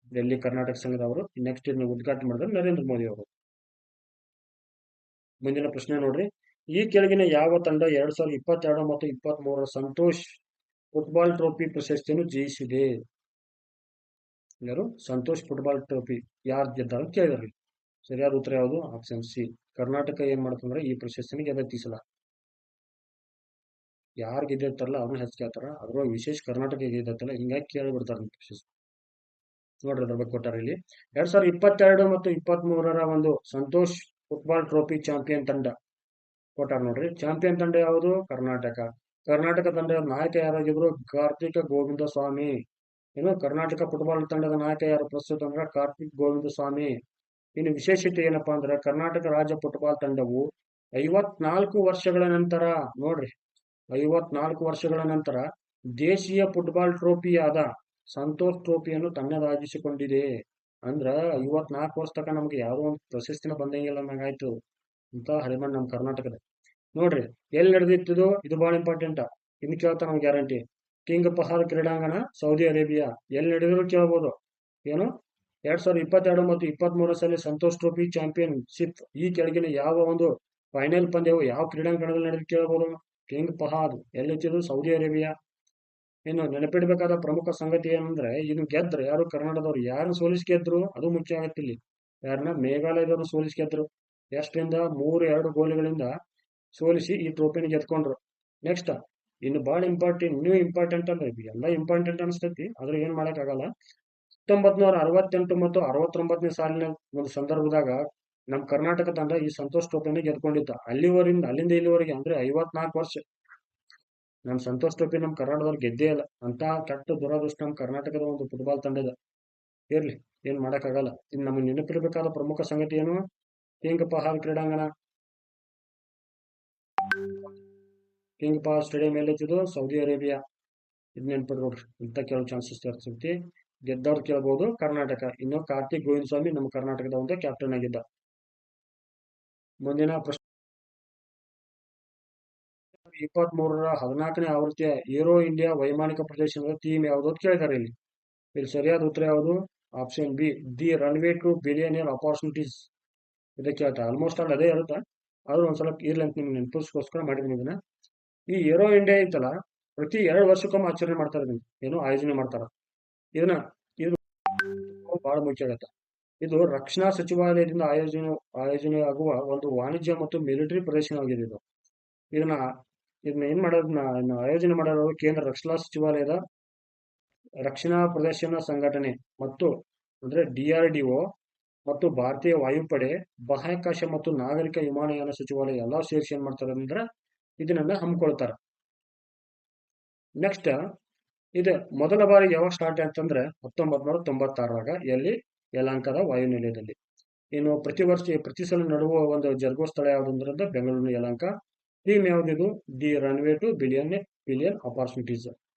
ಡೆಲ್ಲಿ ಕರ್ನಾಟಕ ಸಂಘದವರು. ನೆಕ್ಸ್ಟ್ ಇದನ್ನ ಉದ್ಘಾಟನೆ ಮಾಡಿದವರು ನರೇಂದ್ರ ಮೋದಿ ಅವರು. ಮುಂದಿನ ಪ್ರಶ್ನೆ ನೋಡ್ರಿ, ಈ ಕೆಳಗಿನ ಯಾವ ತಂಡ 2022 ಮತ್ತು 23 ಸಂತೋಷ್ ಫುಟ್ಬಾಲ್ ಟ್ರೋಫಿ ಪ್ರಶಸ್ತಿಯನ್ನು ಜಯಿಸಿದೆ? ಯಾರು? ಸಂತೋಷ್ ಫುಟ್ಬಾಲ್ ಟ್ರೋಫಿ ಯಾರು ಗೆದ್ದಾರ ಅಂತ ಕೇಳಿದ್ರಿ. ಸರಿಯಾದ ಉತ್ತರ ಯಾವುದು? Option C. ಕರ್ನಾಟಕ ಏನ್ ಮಾಡ್ತಂದ್ರೆ ಈ ಪ್ರಶಸ್ತಿನ ಗೆದ್ದಿಸಲ ಯಾರು ಗೆದ್ದಿರ್ತಾರಲ್ಲ ಅವ್ರನ್ನ ಹೆಚ್ಚು ಕೇಳ್ತಾರ. ಅದ್ರೊಳಗೆ ವಿಶೇಷ ಕರ್ನಾಟಕ ಗೆದ್ದತ್ತಲ್ಲ, ಹಿಂಗಾಗಿ ಕೇಳಿಬಿಡ್ತಾರ ಪ್ರಶಸ್ತಿ. ನೋಡ್ರಿ ಅದ್ರ ಬಗ್ಗೆ ಕೊಟ್ಟಾರ ಇಲ್ಲಿ. 2022 ಮತ್ತು 23 ಒಂದು ಸಂತೋಷ್ ಫುಟ್ಬಾಲ್ ಟ್ರೋಫಿ ಚಾಂಪಿಯನ್ ತಂಡ ಕೊಟ್ಟಾರ ನೋಡ್ರಿ. ಚಾಂಪಿಯನ್ ತಂಡ ಯಾವುದು? ಕರ್ನಾಟಕ ತಂಡದ ನಾಯಕ ಯಾರಾಗಿದ್ರು? ಕಾರ್ತಿಕ ಗೋವಿಂದ ಸ್ವಾಮಿ. ಕರ್ನಾಟಕ ಫುಟ್ಬಾಲ್ ತಂಡದ ನಾಯಕ ಯಾರು ಪ್ರಸ್ತುತ ಅಂದ್ರೆ ಕಾರ್ತಿಕ್ ಗೋವಿಂದ ಸ್ವಾಮಿ. ಇನ್ನು ವಿಶೇಷತೆ ಏನಪ್ಪಾ ಅಂದ್ರೆ ಕರ್ನಾಟಕ ರಾಜ್ಯ ಫುಟ್ಬಾಲ್ ತಂಡವು 54 ವರ್ಷಗಳ ನಂತರ ನೋಡ್ರಿ 54 ವರ್ಷಗಳ ನಂತರ ದೇಶೀಯ ಫುಟ್ಬಾಲ್ ಟ್ರೋಫಿಯಾದ ಸಂತೋಷ್ ಟ್ರೋಫಿಯನ್ನು ತನ್ನದಾಗಿಸಿಕೊಂಡಿದೆ. ಅಂದ್ರ 54 ವರ್ಷ ತನಕ ನಮ್ಗೆ ಯಾವುದೋ ಒಂದು ಪ್ರಶಸ್ತಿನ ಬಂದಂಗಿಲ್ಲ ಅನ್ನಂಗಾಯ್ತು ಅಂತ ಹರಿಮನ್ ನಮ್ಮ ಕರ್ನಾಟಕದ. ನೋಡ್ರಿ ಎಲ್ಲಿ ನಡೆದಿತ್ತು ಇದು ಬಹಳ ಇಂಪಾರ್ಟೆಂಟ್. ಇನ್ನು ಕೇಳ್ತಾರ ನಮ್ಗೆ ಗ್ಯಾರಂಟಿ. ಕಿಂಗ್ ಫಹದ್ ಕ್ರೀಡಾಂಗಣ ಸೌದಿ ಅರೇಬಿಯಾ. ಎಲ್ಲಿ ನಡೆದ್ರು ಕೇಳ್ಬೋದು. ಏನು 2022 ಮತ್ತು 23 ಸಂತೋಷ್ ಟ್ರೋಫಿ ಚಾಂಪಿಯನ್ಶಿಪ್ ಈ ಕೆಳಗಿನ ಯಾವ ಒಂದು ಫೈನಲ್ ಪಂದ್ಯವು ಯಾವ ಕ್ರೀಡಾಂಗಣದಲ್ಲಿ ನಡೆದು ಕೇಳಬಹುದು? ಕಿಂಗ್ ಫಹದ್ ಎಲ್ಲಿದ್ದು? Saudi Arabia. ಇನ್ನು ನೆನಪಿಡಬೇಕಾದ ಪ್ರಮುಖ ಸಂಗತಿ ಏನಂದ್ರೆ ಇನ್ನು ಗೆದ್ರು ಯಾರು? ಕರ್ನಾಟಕದವ್ರು. ಯಾರನ್ನ ಸೋಲಿಸಿ ಗೆದ್ರು ಅದು ಮುಖ್ಯ ಆಗತ್ತೆ ಇಲ್ಲಿ. ಯಾರನ್ನ? ಮೇಘಾಲಯದವ್ರು ಸೋಲಿಸಿ ಗೆದ್ರು. ಎಷ್ಟರಿಂದ? 3-2 ಗೋಲುಗಳಿಂದ ಸೋಲಿಸಿ ಈ ಟ್ರೋಫಿನ ಗೆದ್ಕೊಂಡ್ರು. ನೆಕ್ಸ್ಟ್ ಇನ್ನು ಬಹಳ ಇಂಪಾರ್ಟೆಂಟ್ ಅಂದ್ರೆ ಎಲ್ಲ ಇಂಪಾರ್ಟೆಂಟ್ ಅನಿಸ್ತೈತಿ, ಆದ್ರೆ ಏನ್ ಮಾಡಕ್ ಆಗಲ್ಲ. 1968 ಮತ್ತು 69ನೇ ಸಾಲಿನ ಒಂದು ಸಂದರ್ಭದಾಗ ನಮ್ಮ ಕರ್ನಾಟಕ ತಂಡ ಈ ಸಂತೋಷ್ ಟ್ರೋಫಿನ ಗೆದ್ಕೊಂಡಿದ್ದ. ಅಲ್ಲಿಂದ ಇಲ್ಲಿವರೆಗೆ ಅಂದ್ರೆ 54 ವರ್ಷ ನಮ್ಮ ಸಂತೋಷ್ ಟ್ರೋಫಿ ನಮ್ಮ ಕರ್ನಾಟಕದವ್ರು ಗೆದ್ದೇ ಇಲ್ಲ. ಅಂತ ಕೆಟ್ಟ ದುರದೃಷ್ಟ ನಮ್ಮ ಕರ್ನಾಟಕದ ಒಂದು ಫುಟ್ಬಾಲ್ ತಂಡದ. ಇರ್ಲಿ, ಏನ್ ಆಗಲ್ಲ. ಇನ್ನು ನಮಗೆ ನೆನಪಿರಬೇಕಾದ ಪ್ರಮುಖ ಸಂಗತಿ ಏನು? ಕಿಂಗ್ ಫಹದ್ ಕ್ರೀಡಾಂಗಣ, ಕಿಂಗ್ ಫಹದ್ ಸ್ಟೇಡಿಯಂ ಎಲ್ಲಿದ್ದು? Saudi Arabia. ಇದು ನೆನಪಿಡ್ಕೊಡ್ರಿ, ಇಂಥ ಕೆಲವು ಚಾನ್ಸಸ್ ಇರ್ತೈತಿ. ಗೆದ್ದವ್ರು ಕೇಳ್ಬೋದು ಕರ್ನಾಟಕ. ಇನ್ನು ಕಾರ್ತಿಕ್ ಗೋವಿಂದ ಸ್ವಾಮಿ ನಮ್ಮ ಕರ್ನಾಟಕದ ಒಂದು ಕ್ಯಾಪ್ಟನ್ ಆಗಿದ್ದ. ಮುಂದಿನ ಪ್ರಶ್ನೆ, 23ರ 14ನೇ ಆವೃತ್ತಿಯ ಏರೋ ಇಂಡಿಯಾ ವೈಮಾನಿಕ ಪ್ರದರ್ಶನದ ಥೀಮ್ ಯಾವುದು ಅಂತ ಕೇಳಿದ್ದಾರೆ ಇಲ್ಲಿ. ಇಲ್ಲಿ ಸರಿಯಾದ ಉತ್ತರ ಯಾವುದು? Option B, the runway to billionaire opportunities. ಇದಕ್ಕೆ ಹೇಳ್ತಾರೆ. ಆಲ್ಮೋಸ್ಟ್ ಆಲ್ ಅದೇ ಇರುತ್ತೆ, ಆದ್ರೂ ಒಂದ್ಸಲ ಇರ್ಲಿ ಅಂತ ನಿಮ್ಗೆ ನೆನಪಿಸ್ಕೋಸ್ಕರ ಮಾಡಿದ್ದೀನಿ ಇದನ್ನ. ಈ ಏರೋ ಇಂಡಿಯಾ ಐತಲ್ಲ, ಪ್ರತಿ 2 ವರ್ಷಕ್ಕೊಮ್ಮೆ ಆಚರಣೆ ಮಾಡ್ತಾರೆ. ಇದನ್ನ ಏನು ಆಯೋಜನೆ ಮಾಡ್ತಾರ. ಇದನ್ನ ಇದು ಬಹಳ ಮುಖ್ಯ ಆಗತ್ತೆ. ಇದು ರಕ್ಷಣಾ ಸಚಿವಾಲಯದಿಂದ ಆಯೋಜನೆ ಆಗುವ ಒಂದು ವಾಣಿಜ್ಯ ಮತ್ತು ಮಿಲಿಟರಿ ಪ್ರದರ್ಶನವಾಗಿದೆ. ಇದನ್ನ ಏನ್ ಮಾಡೋದನ್ನ ಆಯೋಜನೆ ಮಾಡೋದು ಕೇಂದ್ರ ರಕ್ಷಣಾ ಸಚಿವಾಲಯದ ರಕ್ಷಣಾ ಪ್ರದರ್ಶನ ಸಂಘಟನೆ ಮತ್ತು ಅಂದ್ರೆ DRDO ಮತ್ತು ಭಾರತೀಯ ವಾಯುಪಡೆ, ಬಾಹ್ಯಾಕಾಶ ಮತ್ತು ನಾಗರಿಕ ವಿಮಾನಯಾನ ಸಚಿವಾಲಯ ಎಲ್ಲ ಸೇರಿಸಿ ಏನ್ ಮಾಡ್ತಾರೆ ಅಂದ್ರೆ ಇದನ್ನ ಹಮ್ಮಿಕೊಳ್ತಾರ. ನೆಕ್ಸ್ಟ್ ಇದು ಮೊದಲ ಬಾರಿ ಯಾವಾಗ ಸ್ಟಾರ್ಟ್ ಆಯ್ತಂದ್ರೆ 1996ರಾಗ ಎಲ್ಲಿ? ಯಲಹಂಕದ ವಾಯುನೆಲೆಯಲ್ಲಿ. ಇನ್ನು ಪ್ರತಿ ಸಲ ನಡುವ ಒಂದು ಜರುಗುವ ಸ್ಥಳ ಯಾವ್ದಂದ್ರೆ ಬೆಂಗಳೂರಿನ ಯಲಹಂಕ. ಥೀಮ್ ಯಾವ್ದಿದು? The runway to billion opportunities.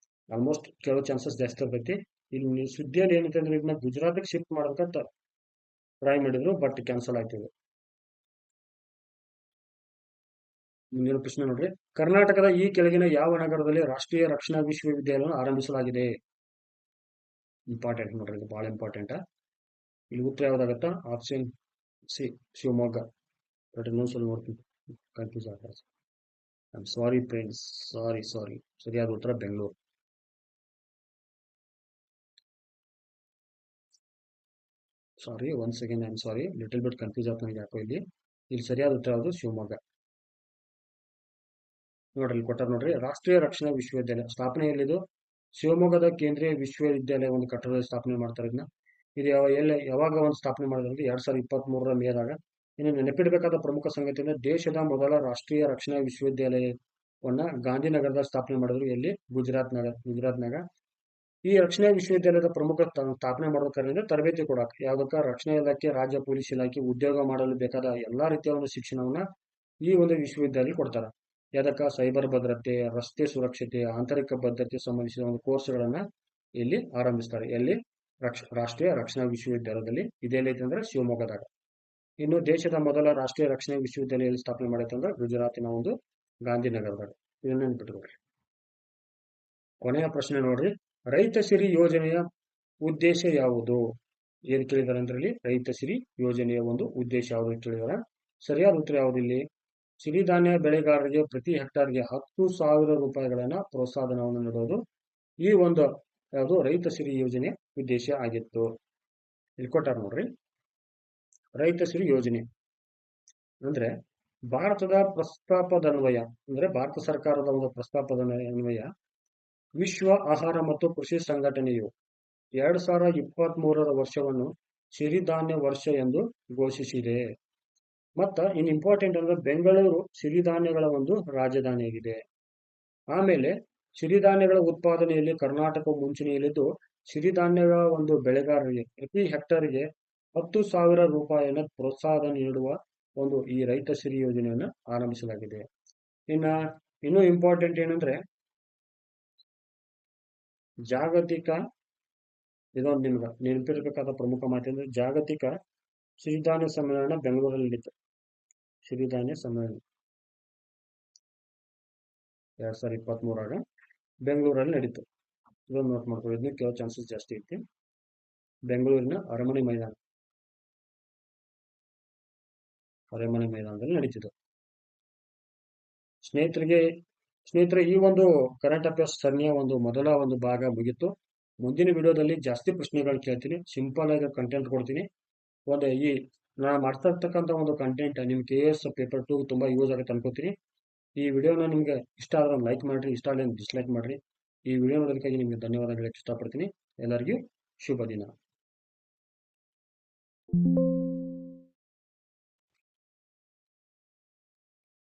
Almost ಕೆಲವು ಚಾನ್ಸಸ್ ಜಾಸ್ತಿ ಇರ್ತೈತಿ. ಇಲ್ಲಿ ಸುದ್ದಿಯಲ್ಲಿ ಏನೈತೆ ಅಂದ್ರೆ ಇದನ್ನ ಗುಜರಾತ್ಗೆ ಶಿಫ್ಟ್ ಮಾಡ್ಬೇಕಂತ ಟ್ರೈ ಮಾಡಿದ್ರು, ಬಟ್ ಕ್ಯಾನ್ಸಲ್ ಆಯ್ತು. ಮುಂದಿನ ಪ್ರಶ್ನೆ ನೋಡ್ರಿ, ಕರ್ನಾಟಕದ ಈ ಕೆಳಗಿನ ಯಾವ ನಗರದಲ್ಲಿ ರಾಷ್ಟ್ರೀಯ ರಕ್ಷಣಾ ವಿಶ್ವವಿದ್ಯಾಲಯವನ್ನು ಆರಂಭಿಸಲಾಗಿದೆ? ಇಂಪಾರ್ಟೆಂಟ್ ನೋಡ್ರಿ, ಇದು ಬಹಳ ಇಂಪಾರ್ಟೆಂಟ್. ಇಲ್ಲಿ ಉತ್ತರ ಯಾವ್ದಾಗತ್ತ? Option C, Shivamogga. ಬಟ್ ಇನ್ನೊಂದ್ಸಲ ನೋಡ್ತೀನಿ, ಕನ್ಫ್ಯೂಸ್ ಆಗ್ತಾರೆ. I am sorry friends, sorry. ಸರಿಯಾದ ಉತ್ತರ Bengaluru. Sorry, one second, I am sorry, little bit confuse ಆಗ್ತಾನೆ ಯಾಕೋ ಇಲ್ಲಿ ಸರಿಯಾದ ಉತ್ತರ ಯಾವುದು? ಶಿವಮೊಗ್ಗ. ನೋಡ್ರಿ ಕೊಟ್ಟಾರ ನೋಡ್ರಿ, ರಾಷ್ಟ್ರೀಯ ರಕ್ಷಣಾ ವಿಶ್ವವಿದ್ಯಾಲಯ ಸ್ಥಾಪನೆ ಎಲ್ಲಿದು? ಶಿವಮೊಗ್ಗದ ಕೇಂದ್ರೀಯ ವಿಶ್ವವಿದ್ಯಾಲಯ ಒಂದು ಕಟ್ಟಡದಲ್ಲಿ ಸ್ಥಾಪನೆ ಮಾಡ್ತಾರೆ ಇದನ್ನ. ಇದು ಯಾವಾಗ ಒಂದು ಸ್ಥಾಪನೆ ಮಾಡಿದ್ರೆ 2023ರ ಮೇದಾಗ. ಇನ್ನು ನೆನಪಿಡಬೇಕಾದ ಪ್ರಮುಖ ಸಂಗತಿ ಅಂದ್ರೆ ದೇಶದ ಮೊದಲ ರಾಷ್ಟ್ರೀಯ ರಕ್ಷಣಾ ವಿಶ್ವವಿದ್ಯಾಲಯವನ್ನ ಗಾಂಧಿನಗರದಲ್ಲಿ ಸ್ಥಾಪನೆ ಮಾಡಿದ್ರು. ಎಲ್ಲಿ? ಗುಜರಾತ್ನಾಗ. ಈ ರಕ್ಷಣಾ ವಿಶ್ವವಿದ್ಯಾಲಯದ ಪ್ರಮುಖ ಸ್ಥಾಪನೆ ಮಾಡಬೇಕಾದ್ರೆ ತರಬೇತಿ ಕೊಡಕ್ಕೆ ಯಾವ್ದಕ್ಕ? ರಕ್ಷಣಾ ಇಲಾಖೆ, ರಾಜ್ಯ ಪೊಲೀಸ್ ಇಲಾಖೆ ಉದ್ಯೋಗ ಮಾಡಲು ಬೇಕಾದ ಎಲ್ಲಾ ರೀತಿಯ ಒಂದು ಶಿಕ್ಷಣವನ್ನ ಈ ಒಂದು ವಿಶ್ವವಿದ್ಯಾಲಯ ಕೊಡ್ತಾರ. ಯಾವ್ದಕ್ಕ? ಸೈಬರ್ ಭದ್ರತೆ, ರಸ್ತೆ ಸುರಕ್ಷತೆ, ಆಂತರಿಕ ಭದ್ರತೆ ಸಂಬಂಧಿಸಿದ ಒಂದು ಕೋರ್ಸ್ಗಳನ್ನ ಇಲ್ಲಿ ಆರಂಭಿಸ್ತಾರೆ. ಎಲ್ಲಿ? ರಾಷ್ಟ್ರೀಯ ರಕ್ಷಣಾ ವಿಶ್ವವಿದ್ಯಾಲಯದಲ್ಲಿ. ಇದೆಲ್ಲೈತೆ ಅಂದ್ರೆ ಶಿವಮೊಗ್ಗದಾಗ. ಇನ್ನು ದೇಶದ ಮೊದಲ ರಾಷ್ಟ್ರೀಯ ರಕ್ಷಣಾ ವಿಶ್ವವಿದ್ಯಾಲಯ ಸ್ಥಾಪನೆ ಮಾಡೈತೆ ಅಂದ್ರೆ ಗುಜರಾತಿನ ಒಂದು ಗಾಂಧಿನಗರದಾಗ. ಇದನ್ನ ನೆನ್ಪಿಟ್ಕೊಳ್ರಿ. ಕೊನೆಯ ಪ್ರಶ್ನೆ ನೋಡ್ರಿ, ರೈತ ಸಿರಿ ಯೋಜನೆಯ ಉದ್ದೇಶ ಯಾವುದು? ಏನ್ ಕೇಳಿದಾರೆ ಅಂದ್ರೆ ಇಲ್ಲಿ ರೈತ ಸಿರಿ ಯೋಜನೆಯ ಒಂದು ಉದ್ದೇಶ ಯಾವುದು ಕೇಳಿದಾರೆ. ಸರಿಯಾದ ಉತ್ತರ ಯಾವ್ದಿಲ್ಲಿ? ಸಿರಿಧಾನ್ಯ ಬೆಳೆಗಾರರಿಗೆ ಪ್ರತಿ ಹೆಕ್ಟಾರ್ಗೆ 10,000 ರೂಪಾಯಿಗಳನ್ನ ಪ್ರೋತ್ಸಾಹಧನವನ್ನು ನೀಡೋದು ಈ ಒಂದು ಯಾವುದು ರೈತ ಸಿರಿ ಯೋಜನೆ ಉದ್ದೇಶ ಆಗಿತ್ತು. ಇಲ್ಲಿ ಕೊಟ್ಟಾರ ನೋಡ್ರಿ, ರೈತ ಸಿರಿ ಯೋಜನೆ ಅಂದ್ರೆ ಭಾರತದ ಪ್ರಸ್ತಾಪದನ್ವಯ, ಅಂದ್ರೆ ಭಾರತ ಸರ್ಕಾರದ ಒಂದು ಪ್ರಸ್ತಾಪದ ಅನ್ವಯ ವಿಶ್ವ ಆಹಾರ ಮತ್ತು ಕೃಷಿ ಸಂಘಟನೆಯು 2023ರ ವರ್ಷವನ್ನು ಸಿರಿಧಾನ್ಯ ವರ್ಷ ಎಂದು ಘೋಷಿಸಿದೆ. ಮತ್ತ ಇನ್ ಇಂಪಾರ್ಟೆಂಟ್ ಅಂದ್ರೆ ಬೆಂಗಳೂರು ಸಿರಿಧಾನ್ಯಗಳ ಒಂದು ರಾಜಧಾನಿಯಾಗಿದೆ. ಆಮೇಲೆ ಸಿರಿಧಾನ್ಯಗಳ ಉತ್ಪಾದನೆಯಲ್ಲಿ ಕರ್ನಾಟಕ ಮುಂಚೂಣಿಯಲ್ಲಿದ್ದು ಸಿರಿಧಾನ್ಯಗಳ ಒಂದು ಬೆಳೆಗಾರರಿಗೆ ಪ್ರತಿ ಹೆಕ್ಟರ್ಗೆ 10,000 ರೂಪಾಯಿಯನ್ನು ಪ್ರೋತ್ಸಾಹ ನೀಡುವ ಒಂದು ಈ ರೈತ ಸಿರಿ ಯೋಜನೆಯನ್ನು ಆರಂಭಿಸಲಾಗಿದೆ. ಇನ್ನೂ ಇಂಪಾರ್ಟೆಂಟ್ ಏನಂದ್ರೆ ಜಾಗತಿಕ, ಇದೊಂದು ನಿಮ್ಗೆ ನೆನಪಿರಬೇಕಾದ ಪ್ರಮುಖ ಮಾತೆಂದ್ರೆ ಜಾಗತಿಕ ಸಿರಿಧಾನ್ಯ ಸಮ್ಮೇಳನ ಬೆಂಗಳೂರಲ್ಲಿ ನಡೀತು. ಸಿರಿಧಾನ್ಯ ಸಮ್ಮೇಳನ 2023 ಬೆಂಗಳೂರಲ್ಲಿ ನಡೀತು. ಇದೊಂದು ನೋಟ್ ಮಾಡ್ಕೊಳ್ಳಿ, ಇದನ್ನ ಕೇಳೋ ಚಾನ್ಸಸ್ ಜಾಸ್ತಿ ಐತಿ. ಬೆಂಗಳೂರಿನ ಅರಮನೆ ಮೈದಾನದಲ್ಲಿ ನಡೀತಿದ್ದು. ಸ್ನೇಹಿತರೆ, ಈ ಒಂದು ಕರೆಂಟ್ ಅಫೇರ್ಸ್ ಸರಣಿಯ ಒಂದು ಮೊದಲ ಒಂದು ಭಾಗ ಮುಗಿತು. ಮುಂದಿನ ವಿಡಿಯೋದಲ್ಲಿ ಜಾಸ್ತಿ ಪ್ರಶ್ನೆಗಳು ಕೇಳ್ತೀನಿ, ಸಿಂಪಲ್ ಆಗಿ ಕಂಟೆಂಟ್ ಕೊಡ್ತೀನಿ. ಈ ನಾ ಮಾಡ್ತಾ ಇರ್ತಕ್ಕಂಥ ಒಂದು ಕಂಟೆಂಟ್ ನಿಮ್ಗೆ KS ಪೇಪರ್ 2 ತುಂಬಾ ಯೂಸ್ ಆಗುತ್ತೆ ಅನ್ಕೋತೀನಿ. ಈ ವಿಡಿಯೋನ ನಿಮ್ಗೆ ಇಷ್ಟ ಆದ್ರೆ ಒಂದು ಲೈಕ್ ಮಾಡ್ರಿ, ಇಷ್ಟ ಆಗಲಿ ಡಿಸ್ಲೈಕ್ ಮಾಡ್ರಿ. ಈ ವಿಡಿಯೋ ನೋಡೋದಕ್ಕಾಗಿ ನಿಮ್ಗೆ ಧನ್ಯವಾದ ಹೇಳಕ್ಕೆ ಇಷ್ಟಪಡ್ತೀನಿ. ಎಲ್ಲರಿಗೂ ಶುಭ ದಿನ.